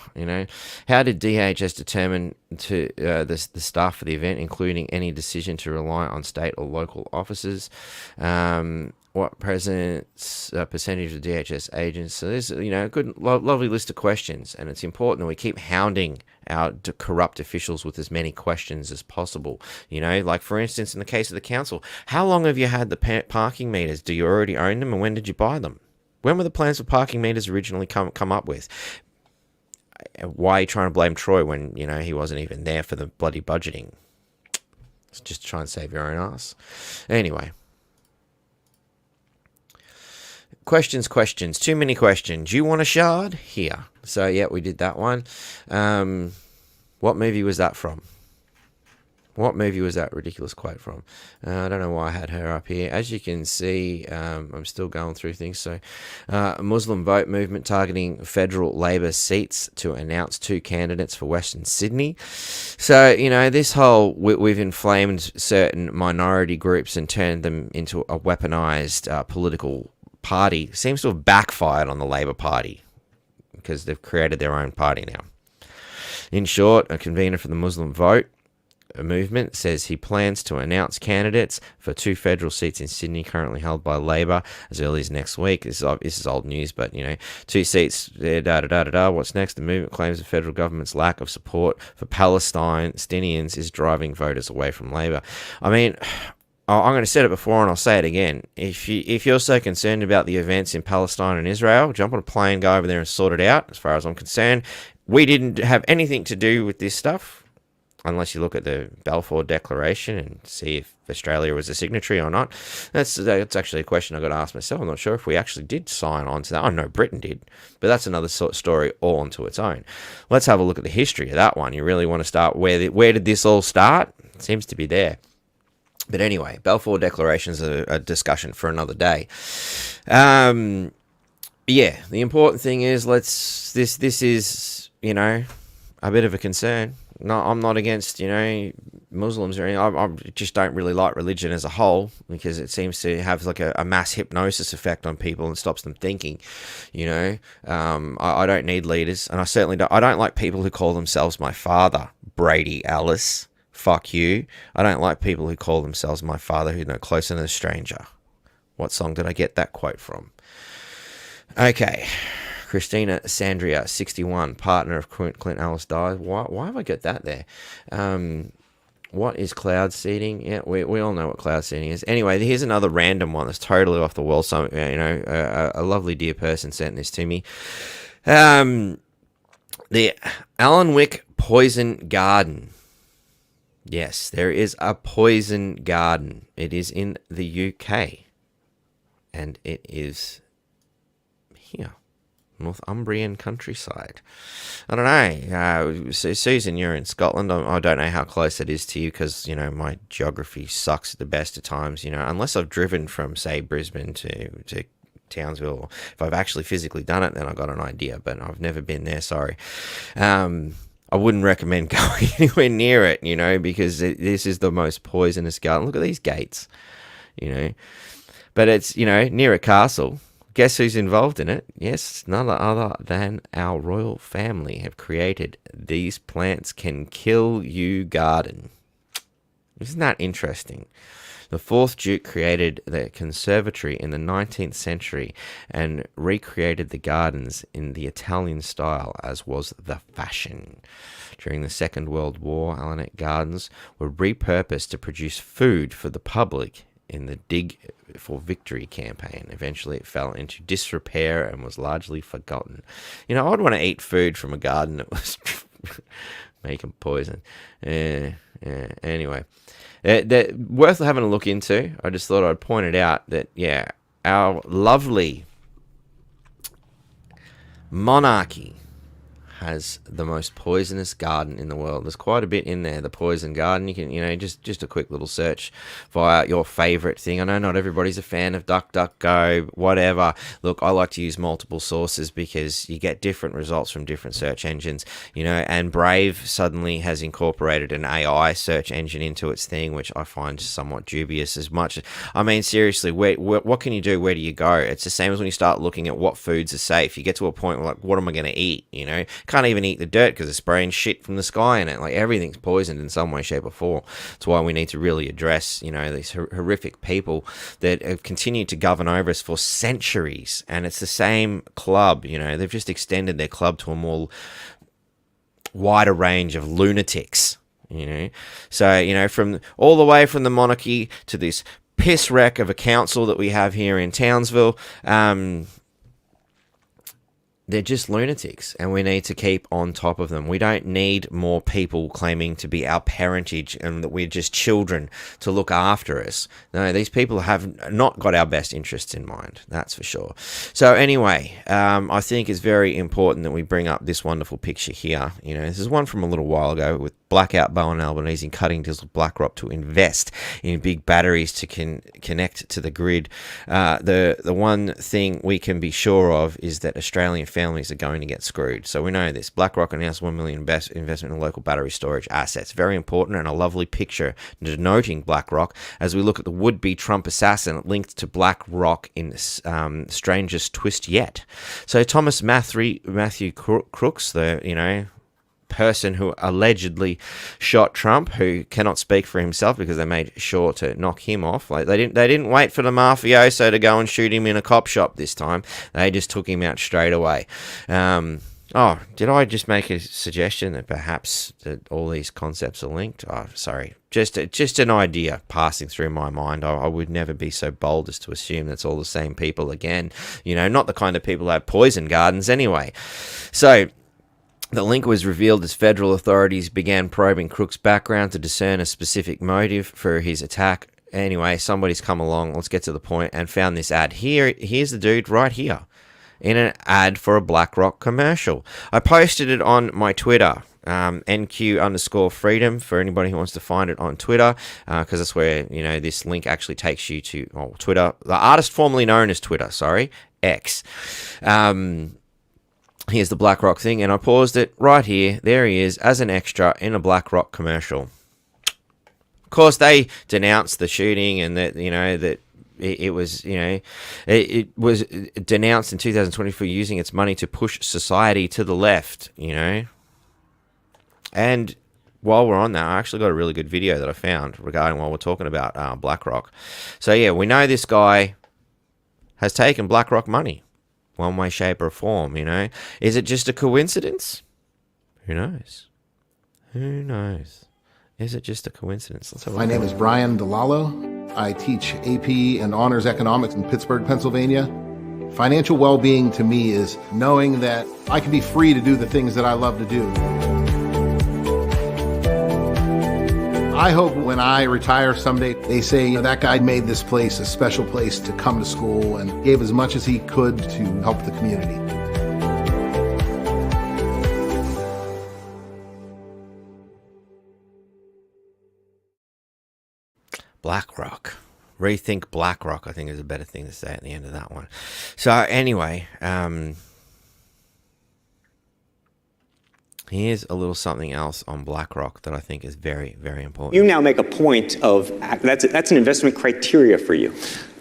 How did DHS determine the staff for the event, including any decision to rely on state or local officers? What president's percentage of DHS agents? So there's, a good, lovely list of questions. And it's important that we keep hounding our corrupt officials with as many questions as possible. Like, for instance, in the case of the council, how long have you had the parking meters? Do you already own them, and when did you buy them? When were the plans for parking meters originally come up with? Why are you trying to blame Troy when, he wasn't even there for the bloody budgeting? It's just try and save your own ass. Anyway. Questions. Too many questions. You want a shard? Here. So, yeah, we did that one. What movie was that from? What movie was that ridiculous quote from? I don't know why I had her up here. As you can see, I'm still going through things. So, Muslim vote movement targeting federal Labor seats to announce 2 candidates for Western Sydney. So, this whole, we've inflamed certain minority groups and turned them into a weaponized political party seems to have backfired on the Labor Party because they've created their own party now. In short, a convener for the Muslim vote movement says he plans to announce candidates for 2 federal seats in Sydney currently held by Labor as early as next week. This is old news, but 2 seats there, What's next? The movement claims the federal government's lack of support for Palestinians is driving voters away from Labor. I mean, I'm going to say it before and I'll say it again. If you're so concerned about the events in Palestine and Israel, jump on a plane, go over there and sort it out. As far as I'm concerned, we didn't have anything to do with this stuff. Unless you look at the Balfour Declaration and see if Australia was a signatory or not. That's actually a question I've got to ask myself. I'm not sure if we actually did sign on to that. I know Britain did, but that's another sort of story all onto its own. Let's have a look at the history of that one. You really want to start, where did this all start? It seems to be there. But anyway, Balfour Declaration is a discussion for another day. Yeah, the important thing is this is, a bit of a concern. No, I'm not against, Muslims or anything. I just don't really like religion as a whole because it seems to have like a mass hypnosis effect on people and stops them thinking, I don't need leaders, and I certainly don't. I don't like people who call themselves my father, Brady Alice. Fuck you. I don't like people who call themselves my father who know closer than a stranger. What song did I get that quote from? Okay. Christina Sandria, 61, partner of Clint Alice dies. Why have I got that there? What is cloud seeding? Yeah, we all know what cloud seeding is. Anyway, here's another random one that's totally off the wall. So, a lovely dear person sent this to me. The Allenwick Poison Garden. Yes, there is a poison garden. It is in the UK. And it is here. Northumbrian countryside. I don't know. Susan, you're in Scotland. I don't know how close it is to you because, my geography sucks at the best of times. Unless I've driven from, say, Brisbane to Townsville. If I've actually physically done it, then I've got an idea, but I've never been there, sorry. I wouldn't recommend going anywhere near it, because this is the most poisonous garden. Look at these gates, But it's, near a castle. Guess who's involved in it? Yes, none other than our royal family have created These Plants Can Kill You Garden. Isn't that interesting? The 4th Duke created the conservatory in the 19th century and recreated the gardens in the Italian style, as was the fashion. During the Second World War, Allenwick Gardens were repurposed to produce food for the public in the Dig for Victory campaign. Eventually it fell into disrepair and was largely forgotten. I'd want to eat food from a garden that was making poison. Anyway, worth having a look into. I just thought I'd point it out that, our lovely monarchy has the most poisonous garden in the world. There's quite a bit in there, the poison garden. You can, just a quick little search via your favorite thing. I know not everybody's a fan of DuckDuckGo, whatever. Look, I like to use multiple sources because you get different results from different search engines, and Brave suddenly has incorporated an AI search engine into its thing, which I find somewhat dubious as much. I mean, seriously, what can you do? Where do you go? It's the same as when you start looking at what foods are safe. You get to a point where, like, what am I going to eat, Can't even eat the dirt because they're spraying shit from the sky in it. Like, everything's poisoned in some way, shape, or form. That's why we need to really address, these horrific people that have continued to govern over us for centuries. And it's the same club, they've just extended their club to a more wider range of lunatics, So, from all the way from the monarchy to this piss wreck of a council that we have here in Townsville, they're just lunatics, and we need to keep on top of them. We don't need more people claiming to be our parentage and that we're just children to look after us. No, these people have not got our best interests in mind, that's for sure. So anyway, I think it's very important that we bring up this wonderful picture here. This is one from a little while ago with Blackout Bowen Albanese cutting deals with BlackRock to invest in big batteries to connect to the grid. The one thing we can be sure of is that Australian families are going to get screwed. So we know this. BlackRock announced $1 million investment in local battery storage assets. Very important, and a lovely picture denoting BlackRock as we look at the would-be Trump assassin linked to BlackRock in strangest twist yet. So Thomas Matthew Crooks, the person who allegedly shot Trump, who cannot speak for himself because they made sure to knock him off. Like they didn't wait for the mafioso to go and shoot him in a cop shop this time. They just took him out straight away. Oh, did I just make a suggestion that perhaps that all these concepts are linked? Oh, sorry. Just an idea passing through my mind. I would never be so bold as to assume that's all the same people again. Not the kind of people that have poison gardens anyway. So the link was revealed as federal authorities began probing Crook's background to discern a specific motive for his attack. Anyway, somebody's come along, let's get to the point, and found this ad. Here's the dude right here in an ad for a BlackRock commercial. I posted it on my Twitter, NQ_freedom, for anybody who wants to find it on Twitter, because that's where, this link actually takes you to Twitter, the artist formerly known as Twitter, X. Here's the BlackRock thing, and I paused it right here. There he is as an extra in a BlackRock commercial. Of course, they denounced the shooting and that, that it was, it was denounced in 2020 for using its money to push society to the left, And while we're on that, I actually got a really good video that I found regarding while we're talking about BlackRock. So, yeah, we know this guy has taken BlackRock money, one way, shape, or form, Is it just a coincidence? Who knows? Who knows? Is it just a coincidence? My name is Brian DeLallo. I teach AP and Honors Economics in Pittsburgh, Pennsylvania. Financial well-being to me is knowing that I can be free to do the things that I love to do. I hope when I retire someday, they say, that guy made this place a special place to come to school and gave as much as he could to help the community. BlackRock. Rethink BlackRock, I think, is a better thing to say at the end of that one. So anyway, here's a little something else on BlackRock that I think is very, very important. You now make a point of that's an investment criteria for you.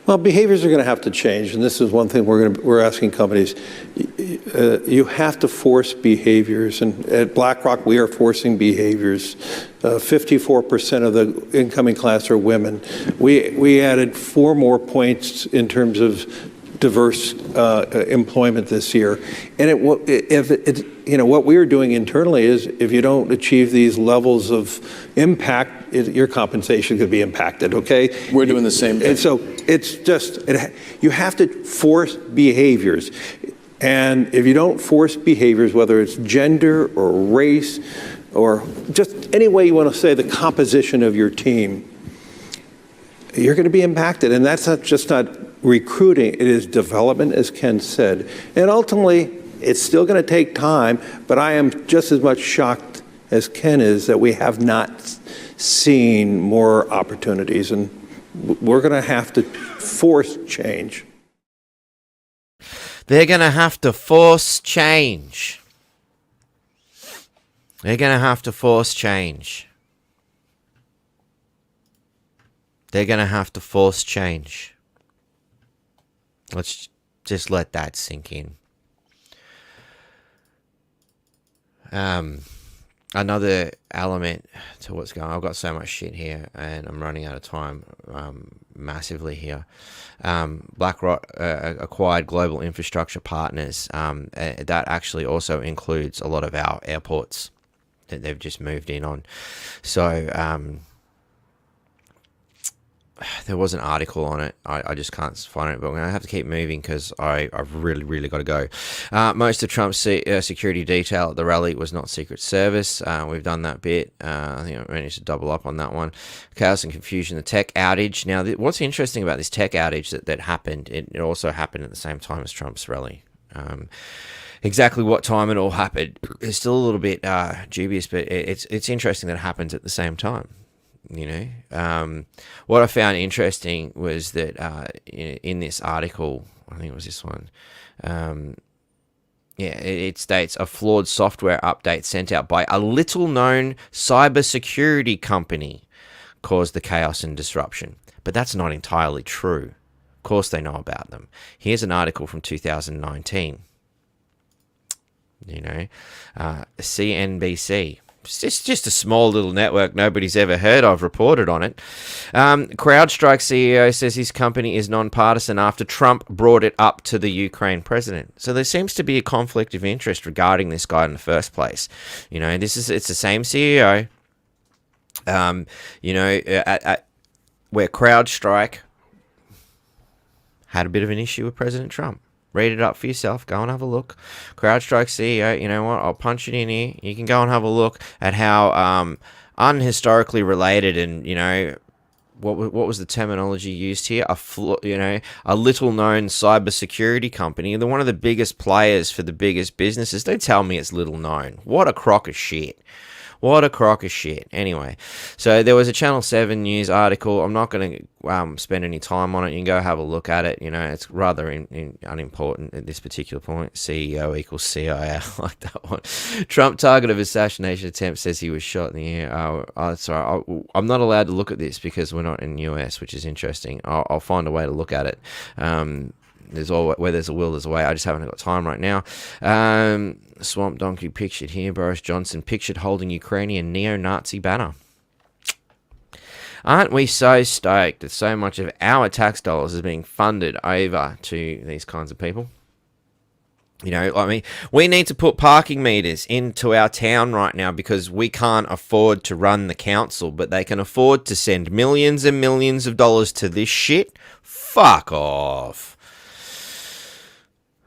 Well, behaviors are going to have to change, and this is one thing we're asking companies. You have to force behaviors, and at BlackRock we are forcing behaviors. 54% of the incoming class are women. We added 4 more points in terms of diverse employment this year, and what we are doing internally is if you don't achieve these levels of impact, your compensation could be impacted. Okay, we're doing the same thing. And so it's just you have to force behaviors, and if you don't force behaviors, whether it's gender or race or just any way you want to say the composition of your team, you're going to be impacted, and that's not recruiting, it is development, as Ken said. And ultimately, it's still going to take time, but I am just as much shocked as Ken is that we have not seen more opportunities, and we're going to have to force change. They're going to have to force change. They're going to have to force change. They're going to have to force change. Let's just let that sink in. Another element to what's going on. I've got so much shit here and I'm running out of time massively here. BlackRock acquired global infrastructure partners. That actually also includes a lot of our airports that they've just moved in on. So there was an article on it. I just can't find it, but I'm going to have to keep moving because I've really got to go. Most of Trump's security detail at the rally was not Secret Service. We've done that bit. I think I managed to double up on that one. Chaos and confusion, the tech outage. Now, what's interesting about this tech outage that happened, it also happened at the same time as Trump's rally. Exactly what time it all happened is still a little bit dubious, but it's interesting that it happens at the same time. What I found interesting was that in this article, I think it was this one, it states a flawed software update sent out by a little-known cybersecurity company caused the chaos and disruption. But that's not entirely true. Of course they know about them. Here's an article from 2019. CNBC. It's just a small little network nobody's ever heard of reported on it. CrowdStrike CEO says his company is nonpartisan after Trump brought it up to the Ukraine president. So there seems to be a conflict of interest regarding this guy in the first place. It's the same CEO. Where CrowdStrike had a bit of an issue with President Trump. Read it up for yourself. Go and have a look. CrowdStrike CEO, you know what? I'll punch it in here. You can go and have a look at how unhistorically related and, what was the terminology used here? A little-known cybersecurity company. They're one of the biggest players for the biggest businesses. They tell me it's little known. What a crock of shit. What a crock of shit. Anyway, so there was a Channel 7 news article. I'm not going to spend any time on it. You can go have a look at it. It's rather unimportant at this particular point. CEO equals CIA. I like that one. Trump target of assassination attempt says he was shot in the air. Sorry, I'm not allowed to look at this because we're not in the US, which is interesting. I'll find a way to look at it. Where there's a will, there's a way. I just haven't got time right now. Swamp Donkey pictured here. Boris Johnson pictured holding Ukrainian neo-Nazi banner. Aren't we so stoked that so much of our tax dollars is being funded over to these kinds of people? We need to put parking meters into our town right now because we can't afford to run the council, but they can afford to send millions and millions of dollars to this shit? Fuck off.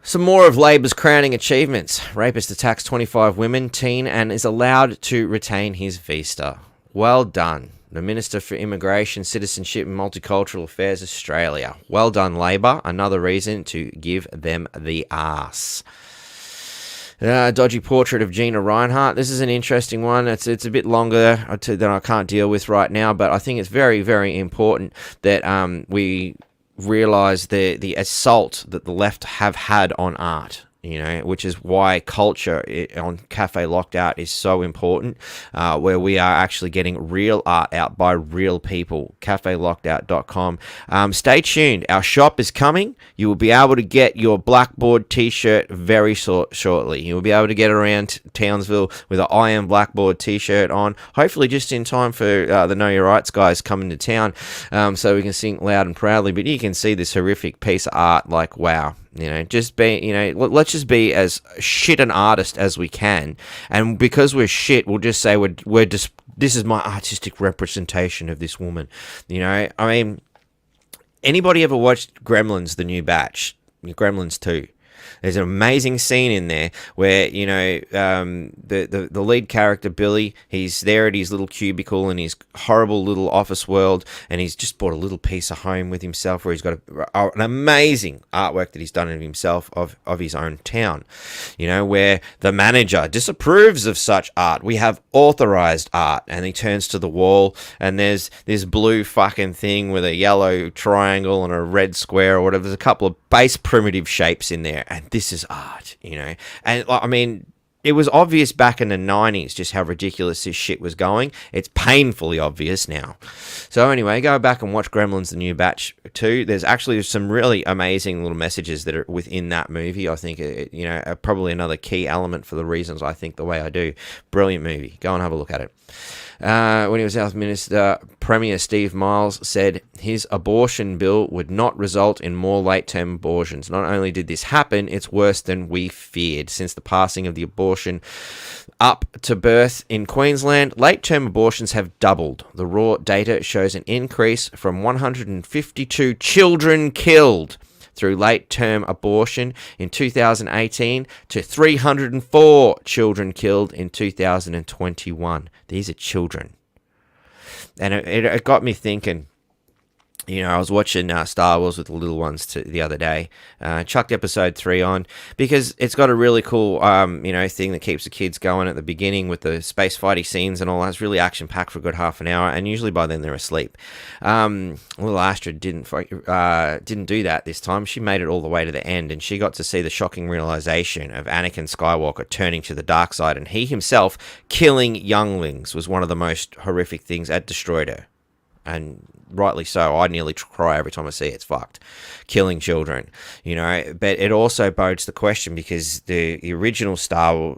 Some more of Labor's crowning achievements. Rapist attacks 25 women, teen, and is allowed to retain his visa. Well done. The Minister for Immigration, Citizenship and Multicultural Affairs, Australia. Well done, Labor. Another reason to give them the arse. Dodgy portrait of Gina Reinhardt. This is an interesting one. It's a bit longer than I can't deal with right now, but I think it's very, very important that we realize the assault that the left have had on art, which is why culture on Cafe Locked Out is so important, where we are actually getting real art out by real people. CafeLockedOut.com. Stay tuned. Our shop is coming. You will be able to get your Blackboard t-shirt very shortly. You will be able to get around Townsville with an I Am Blackboard t-shirt on, hopefully just in time for the Know Your Rights guys coming to town, so we can sing loud and proudly. But you can see this horrific piece of art, like, wow. Let's just be as shit an artist as we can, and because we're shit, we'll just say we're just, this is my artistic representation of this woman. Anybody ever watched Gremlins, the new batch? Gremlins 2. There's an amazing scene in there where, the lead character, Billy, he's there at his little cubicle in his horrible little office world, and he's just bought a little piece of home with himself where he's got an amazing artwork that he's done of himself, of his own town, where the manager disapproves of such art. We have authorized art, and he turns to the wall, and there's this blue fucking thing with a yellow triangle and a red square or whatever. There's a couple of base primitive shapes in there, and this is art, and it was obvious back in the 90s just how ridiculous this shit was going. It's painfully obvious now. So anyway, go back and watch Gremlins, the new batch 2. There's actually some really amazing little messages that are within that movie. I think, probably another key element for the reasons I think the way I do. Brilliant movie. Go and have a look at it. When he was Health Minister, Premier Steve Miles said his abortion bill would not result in more late-term abortions. Not only did this happen, it's worse than we feared. Since the passing of the abortion up to birth in Queensland, late-term abortions have doubled. The raw data shows an increase from 152 children killed through late-term abortion in 2018 to 304 children killed in 2021. These are children. And it got me thinking. I was watching Star Wars with the little ones the other day. Chucked episode 3 on because it's got a really cool, thing that keeps the kids going at the beginning with the space fighty scenes and all that. It's really action-packed for a good half an hour, and usually by then they're asleep. Little Astrid didn't do that this time. She made it all the way to the end, and she got to see the shocking realization of Anakin Skywalker turning to the dark side, and he himself killing younglings was one of the most horrific things that destroyed her. And rightly so. I nearly cry every time I see it. It's fucked. Killing children, you know. But it also bodes the question, because the original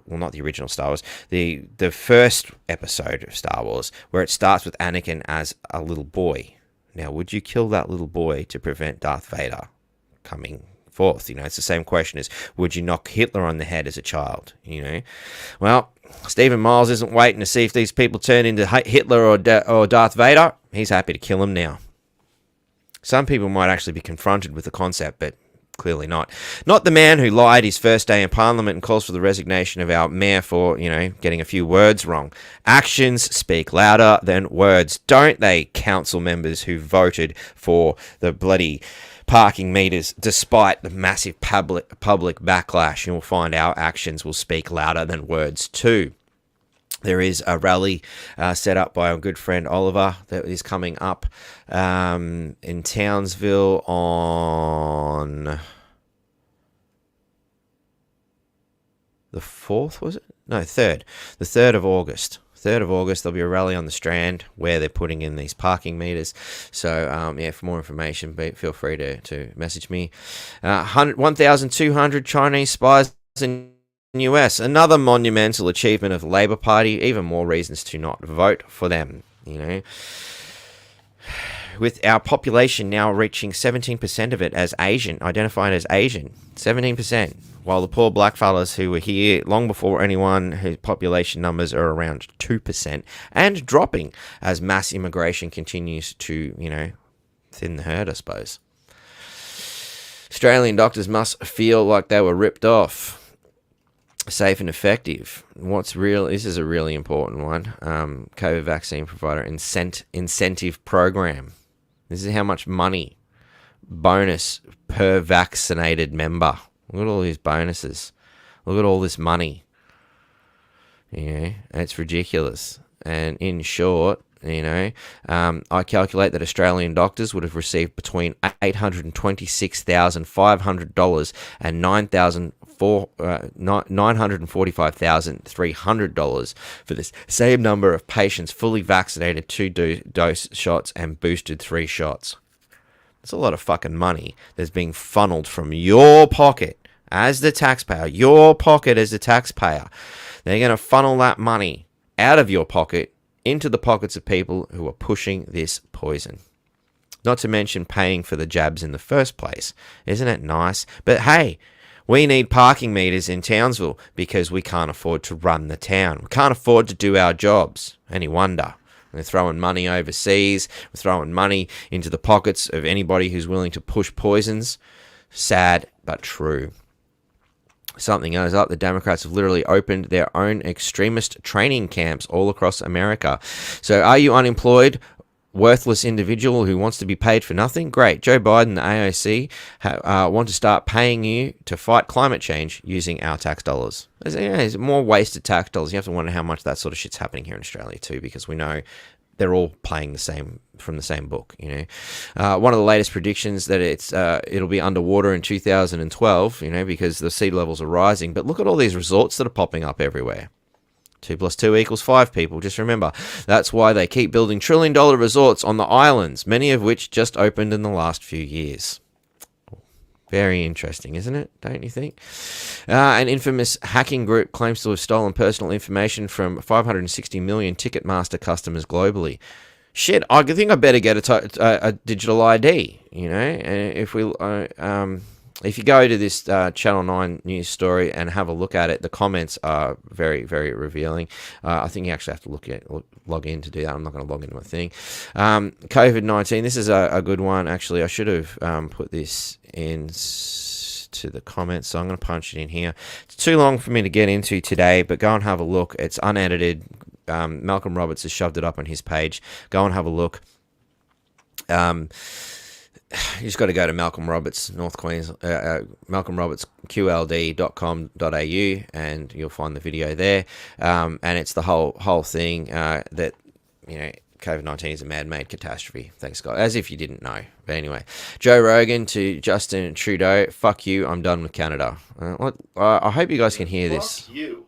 not the original Star Wars, the first episode of Star Wars, where it starts with Anakin as a little boy. Now, would you kill that little boy to prevent Darth Vader coming forth? You know, it's the same question as, would you knock Hitler on the head as a child? You know, well, Stephen Miles isn't waiting to see if these people turn into Hitler or Darth Vader. He's happy to kill them now. Some people might actually be confronted with the concept, but clearly not. Not the man who lied his first day in Parliament and calls for the resignation of our mayor for, you know, getting a few words wrong. Actions speak louder than words, don't they, council members who voted for the bloody parking meters despite the massive public backlash? You'll find our actions will speak louder than words too. There is a rally set up by our good friend Oliver that is coming up in Townsville on the 4th, was it? No, 3rd. The 3rd of August. 3rd of August, there'll be a rally on the Strand where they're putting in these parking meters. So, yeah, for more information, feel free to message me. 1,200 Chinese spies in US, another monumental achievement of the Labour Party. Even more reasons to not vote for them, you know. With our population now reaching 17% of it as Asian, identified as Asian, 17%, while the poor blackfellas who were here long before anyone, whose population numbers are around 2%, and dropping as mass immigration continues to, you know, thin the herd, I suppose. Australian doctors must feel like they were ripped off. Safe and effective. This is a really important one. COVID vaccine provider incentive program. This is how much money bonus per vaccinated member. Look at all these bonuses. Look at all this money. You know, it's ridiculous. And in short, you know, I calculate that Australian doctors would have received between $826,500 and $945,300 for this same number of patients fully vaccinated 2-dose shots and boosted 3 shots. That's a lot of fucking money that's being funneled from your pocket as the taxpayer. Your pocket as the taxpayer. They're going to funnel that money out of your pocket into the pockets of people who are pushing this poison. Not to mention paying for the jabs in the first place. Isn't it nice? But hey, we need parking meters in Townsville because we can't afford to run the town. We can't afford to do our jobs. Any wonder. We're throwing money overseas. We're throwing money into the pockets of anybody who's willing to push poisons. Sad, but true. Something goes up. The Democrats have literally opened their own extremist training camps all across America. So are you unemployed, worthless individual who wants to be paid for nothing? Great. Joe Biden and the AOC want to start paying you to fight climate change using our tax dollars. There's more wasted tax dollars. You have to wonder how much that sort of shit's happening here in Australia too, because we know they're all playing from the same book, you know. One of the latest predictions that it'll be underwater in 2012, you know, because the sea levels are rising. But look at all these resorts that are popping up everywhere. 2 + 2 = 5, people. Just remember, that's why they keep building trillion-dollar resorts on the islands, many of which just opened in the last few years. Very interesting, isn't it? Don't you think? An infamous hacking group claims to have stolen personal information from 560 million Ticketmaster customers globally. Shit, I think I better get a digital ID, you know? If you go to this Channel 9 news story and have a look at it, the comments are very, very revealing. I think you actually have to log in to do that. I'm not going to log into my thing. COVID-19, this is a good one. Actually, I should have put this into the comments, so I'm going to punch it in here. It's too long for me to get into today, but go and have a look. It's unedited. Malcolm Roberts has shoved it up on his page. Go and have a look. You just got to go to Malcolm Roberts, North Queens, malcolmrobertsqld.com.au, and you'll find the video there. And it's the whole thing that, you know, COVID-19 is a man-made catastrophe. Thanks, God. As if you didn't know. But anyway, Joe Rogan to Justin Trudeau. Fuck you. I'm done with Canada. I hope you guys can hear this. Fuck you.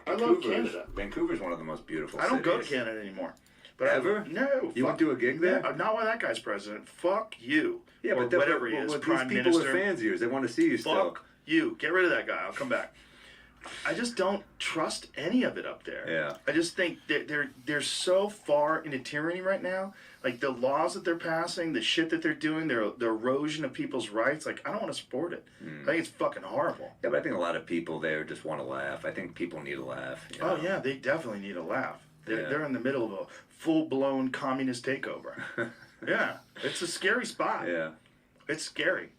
I love Canada. Vancouver's one of the most beautiful I don't cities. go to Canada anymore. But Ever? No. You won't do a gig there? Not while that guy's president. Fuck you. Yeah, or but whatever he is, prime these people minister. are fans of yours. They want to see you still. Fuck you. Get rid of that guy. I'll come back. I just don't trust any of it up there. Yeah. I just think that they're so far into tyranny right now. Like the laws that they're passing, the shit that they're doing, the erosion of people's rights. Like I don't want to support it. I think it's fucking horrible. Yeah, but I think a lot of people there just want to laugh. I think people need a laugh. You know? Oh yeah, they definitely need a laugh. They're in the middle of a full-blown communist takeover. Yeah, it's a scary spot. Yeah. It's scary.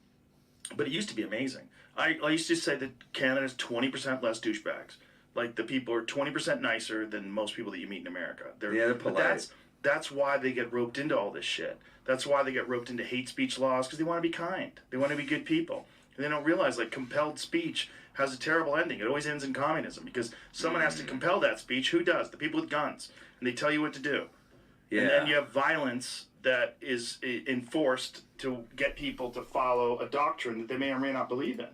But it used to be amazing. I used to say that Canada's 20% less douchebags. Like the people are 20% nicer than most people that you meet in America. They're polite. But that's why they get roped into all this shit. That's why they get roped into hate speech laws, because they want to be kind. They want to be good people. And they don't realize like compelled speech has a terrible ending. It always ends in communism because someone has to compel that speech. Who does? The people with guns. And they tell you what to do. Yeah. And then you have violence that is enforced to get people to follow a doctrine that they may or may not believe in.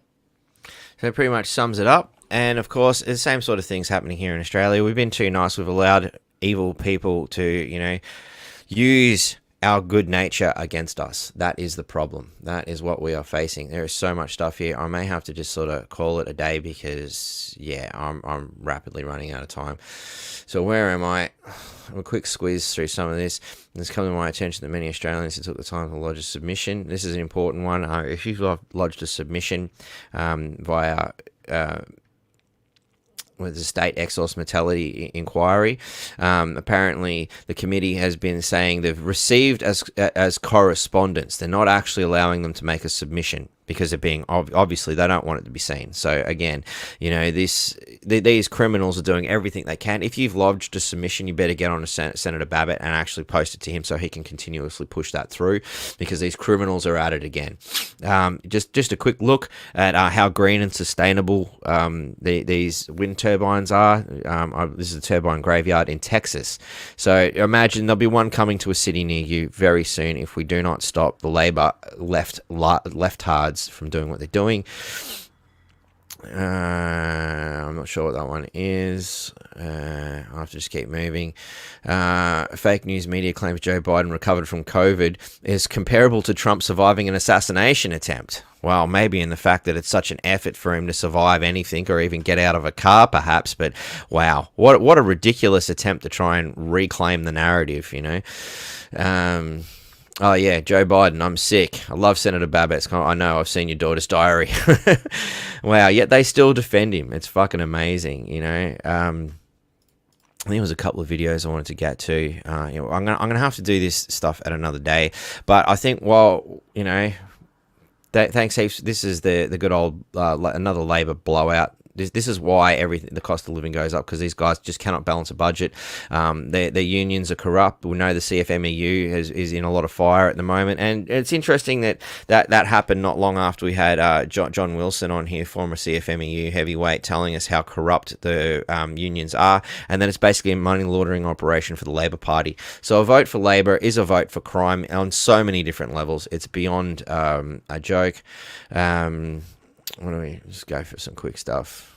So it pretty much sums it up. And of course, the same sort of things happening here in Australia. We've been too nice. We've allowed evil people to, use our good nature against us. That is the problem. That is what we are facing. There is so much stuff here. I may have to just sort of call it a day because, I'm rapidly running out of time. So where am I? A quick squeeze through some of this. It's come to my attention that many Australians have took the time to lodge a submission. This is an important one. If you've lodged a submission via with the state exhaust mortality inquiry, apparently the committee has been saying they've received as correspondence. They're not actually allowing them to make a submission because they're being obviously they don't want it to be seen. So again, these criminals are doing everything they can. If you've lodged a submission, you better get on to Senator Babbitt and actually post it to him so he can continuously push that through, because these criminals are at it again. Just a quick look at how green and sustainable these wind turbines are. This is a turbine graveyard in Texas. So imagine there'll be one coming to a city near you very soon if we do not stop the Labor leftards from doing what they're doing. I'm not sure what that one is. I'll have to just keep moving. Fake news media claims Joe Biden recovered from COVID is comparable to Trump surviving an assassination attempt. Well, maybe in the fact that it's such an effort for him to survive anything or even get out of a car, perhaps. But wow, what a ridiculous attempt to try and reclaim the narrative, Oh, yeah, Joe Biden, I'm sick. I love Senator Babbitt. I know, I've seen your daughter's diary. Wow, yet they still defend him. It's fucking amazing, I think there was a couple of videos I wanted to get to. I'm gonna have to do this stuff at another day. But I think, thanks heaps. This is the good old another Labor blowout. This is why the cost of living goes up, because these guys just cannot balance a budget. Their unions are corrupt. We know the CFMEU is in a lot of fire at the moment, and it's interesting that happened not long after we had John Wilson on here, former CFMEU heavyweight, telling us how corrupt the unions are, and that it's basically a money laundering operation for the Labor Party. So a vote for Labor is a vote for crime on so many different levels. It's beyond a joke. Why don't we just go for some quick stuff?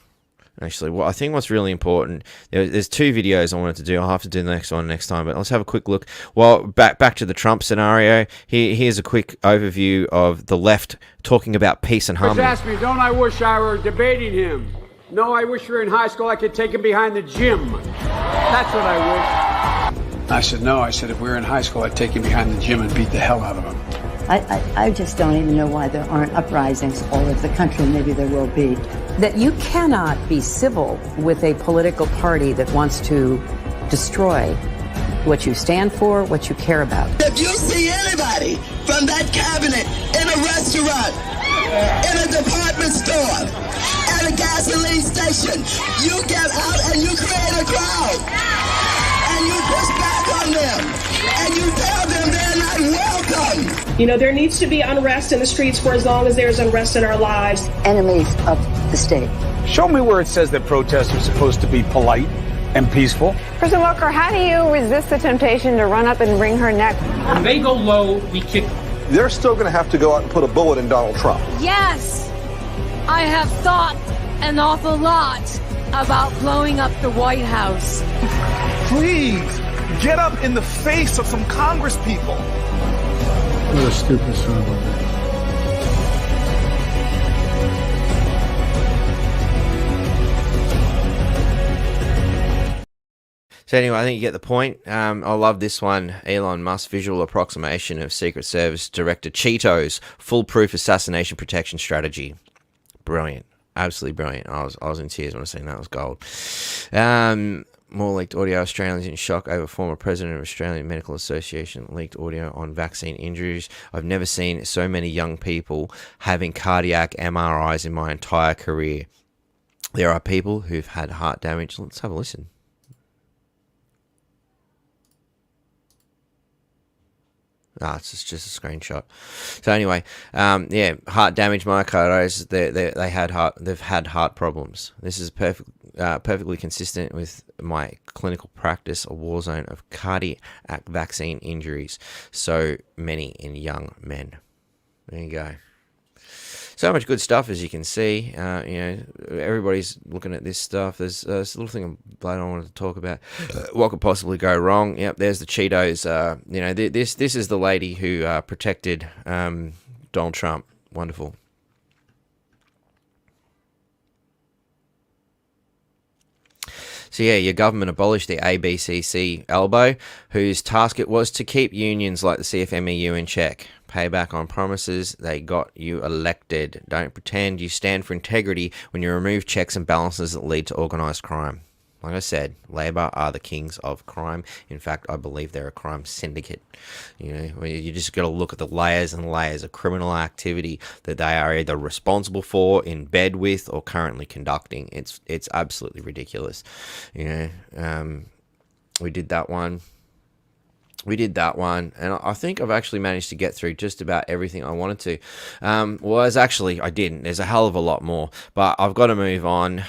Actually, I think what's really important, there's two videos I wanted to do. I'll have to do the next one next time, but let's have a quick look. Well, back to the Trump scenario. Here's a quick overview of the left talking about peace and harmony. Asked me, don't I wish I were debating him? No, I wish we were in high school. I could take him behind the gym. That's what I wish. I said, no. I said, if we were in high school, I'd take him behind the gym and beat the hell out of him. I just don't even know why there aren't uprisings all over the country. Maybe there will be. That you cannot be civil with a political party that wants to destroy what you stand for, what you care about. If you see anybody from that cabinet in a restaurant, in a department store, at a gasoline station, you get out and you create a crowd. And you push back on them. And you tell them they're not welcome. There needs to be unrest in the streets for as long as there's unrest in our lives. Enemies of the state. Show me where it says that protests are supposed to be polite and peaceful. President Walker, how do you resist the temptation to run up and wring her neck? When they go low, we kick. They're still going to have to go out and put a bullet in Donald Trump. Yes, I have thought an awful lot about blowing up the White House. Please, get up in the face of some Congress people. What a stupid son of a bitch. So anyway, I think you get the point. I love this one. Elon Musk visual approximation of Secret Service Director Cheeto's foolproof assassination protection strategy. Brilliant. Absolutely brilliant. I was in tears when I seen that. It was gold. More leaked audio. Australians in shock over former president of Australian Medical Association leaked audio on vaccine injuries. I've never seen so many young people having cardiac MRIs in my entire career. There are people who've had heart damage. Let's have a listen. It's just a screenshot. So anyway, heart damage, myocarditis. They've had heart problems. This is perfectly consistent with my clinical practice, a war zone of cardiac vaccine injuries. So many in young men. There you go. So much good stuff, as you can see. Everybody's looking at this stuff. There's a little thing I wanted to talk about. What could possibly go wrong? Yep, there's the Cheetos. This is the lady who protected Donald Trump. Wonderful. So yeah, your government abolished the ABCC elbow, whose task it was to keep unions like the CFMEU in check. Payback on promises, they got you elected. Don't pretend you stand for integrity when you remove checks and balances that lead to organised crime. Like I said, Labor are the kings of crime. In fact, I believe they're a crime syndicate. You just got to look at the layers and layers of criminal activity that they are either responsible for, in bed with, or currently conducting. It's absolutely ridiculous. We did that one. And I think I've actually managed to get through just about everything I wanted to. I didn't. There's a hell of a lot more, but I've got to move on.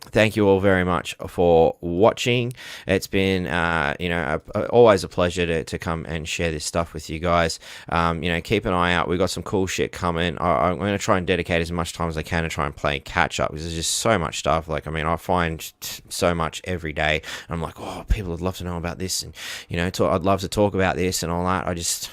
Thank you all very much for watching. It's been, always a pleasure to come and share this stuff with you guys. Keep an eye out. We've got some cool shit coming. I'm going to try and dedicate as much time as I can to try and play catch up, because there's just so much stuff. I find so much every day. I'm like, oh, people would love to know about this, and I'd love to talk about this and all that.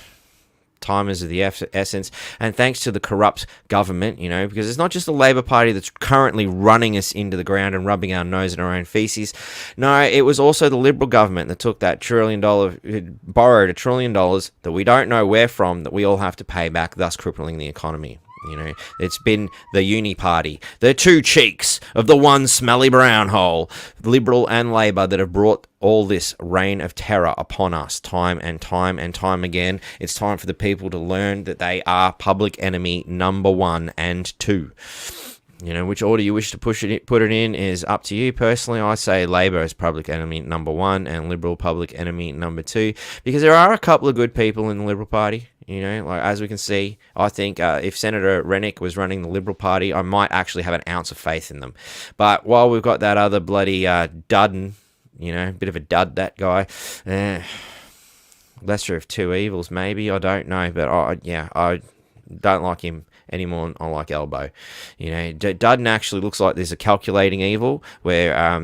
Time is of the essence, and thanks to the corrupt government, because it's not just the Labor Party that's currently running us into the ground and rubbing our nose in our own feces. No, it was also the Liberal government that took that borrowed $1 trillion that we don't know where from, that we all have to pay back, thus crippling the economy. It's been the uni party, the two cheeks of the one smelly brown hole, Liberal and Labor, that have brought all this reign of terror upon us time and time and time again. It's time for the people to learn that they are public enemy number 1 and 2. Which order you wish to put it in is up to you. Personally, I say Labor is public enemy number 1 and Liberal public enemy number 2, because there are a couple of good people in the Liberal Party. As we can see, I think if Senator Rennick was running the Liberal Party, I might actually have an ounce of faith in them. But while we've got that other bloody Dudden, bit of a dud, that guy, lesser of two evils, maybe, I don't know. But I don't like him anymore than I like Elbow. Dudden actually looks like there's a calculating evil, where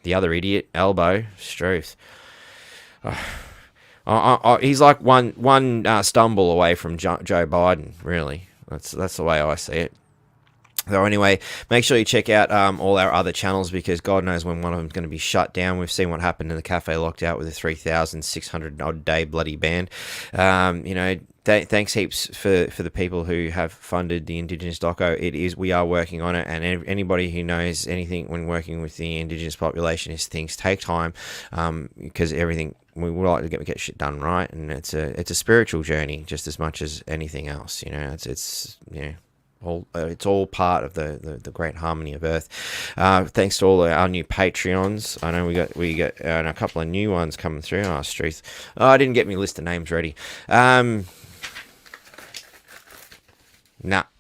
the other idiot, Elbow, Struth, he's like one stumble away from Joe Biden, really. That's the way I see it. So anyway, make sure you check out all our other channels, because God knows when one of them's going to be shut down. We've seen what happened in the Cafe Locked-Out with a 3,600 odd day bloody ban. Thanks heaps for the people who have funded the Indigenous doco. We are working on it, and anybody who knows anything when working with the Indigenous population is things take time, because everything, we would like to get shit done right, and it's a spiritual journey just as much as anything else. It's all part of the great harmony of Earth. Thanks to all our new Patreons. I know we got a couple of new ones coming through. Struth. I didn't get my list of names ready.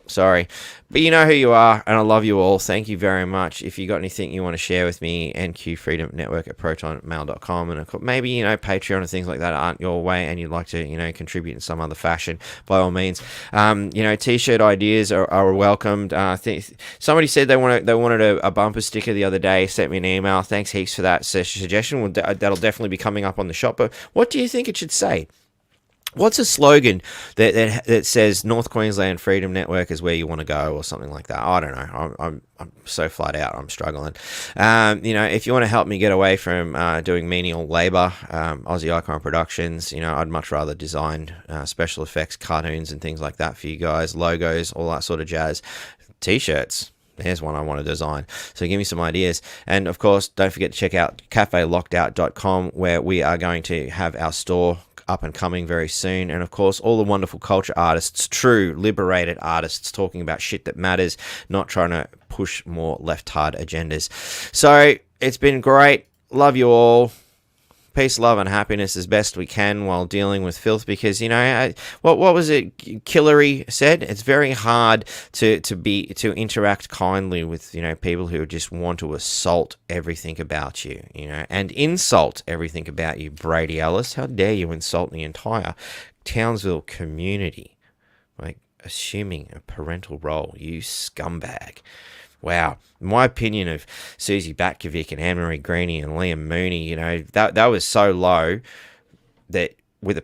Sorry. But you know who you are, and I love you all. Thank you very much. If you got anything you want to share with me, NQ Freedom Network at protonmail.com, and maybe, Patreon and things like that aren't your way, and you'd like to, contribute in some other fashion, by all means. T-shirt ideas are welcomed. Somebody said they wanted a bumper sticker the other day, sent me an email. Thanks heaps for that suggestion. That'll definitely be coming up on the shop. But what do you think it should say? What's a slogan that says North Queensland Freedom Network is where you want to go, or something like that? I don't know. I'm so flat out. I'm struggling. If you want to help me get away from doing menial labour, Aussie Icon Productions, I'd much rather design special effects, cartoons and things like that for you guys, logos, all that sort of jazz. T-shirts. Here's one I want to design. So give me some ideas. And of course, don't forget to check out cafelockedout.com, where we are going to have our store up and coming very soon. And of course, all the wonderful culture artists, true liberated artists, talking about shit that matters, not trying to push more left-hard agendas. So it's been great. Love you all. Peace, love, and happiness as best we can while dealing with filth, because what was it Killary said? It's very hard to interact kindly with people who just want to assault everything about you, and insult everything about you. Brady Ellis, how dare you insult the entire Townsville community, like assuming a parental role, you scumbag. Wow. My opinion of Susie Batkovic and Anne-Marie Greenie and Liam Mooney, that was so low that with a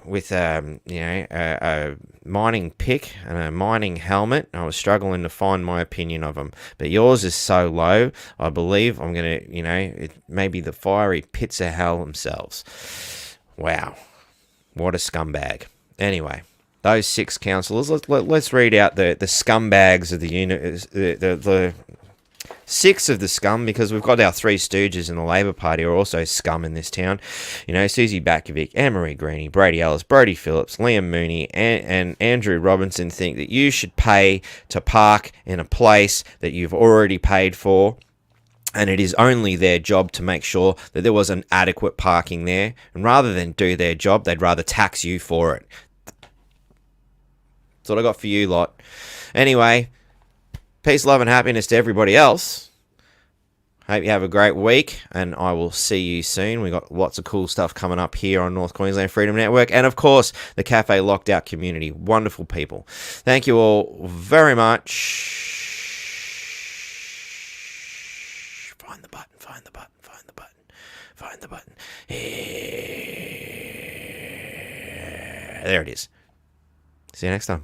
with a mining pick and a mining helmet, I was struggling to find my opinion of them. But yours is so low, I believe I'm going to, maybe the fiery pits of hell themselves. Wow. What a scumbag. Anyway. Those 6 councillors. Let's read out the scumbags of the unit, the 6 of the scum, because we've got our 3 stooges in the Labor Party are also scum in this town. Susie Batkovic, Anne-Marie Greenie, Brady Ellis, Brodie Phillips, Liam Mooney, and Andrew Robinson think that you should pay to park in a place that you've already paid for. And it is only their job to make sure that there was an adequate parking there. And rather than do their job, they'd rather tax you for it. That's what I got for you lot. Anyway, peace, love, and happiness to everybody else. Hope you have a great week, and I will see you soon. We got lots of cool stuff coming up here on North Queensland Freedom Network, and of course, the Cafe Locked Out community. Wonderful people. Thank you all very much. Find the button, find the button, find the button, find the button. There it is. See you next time.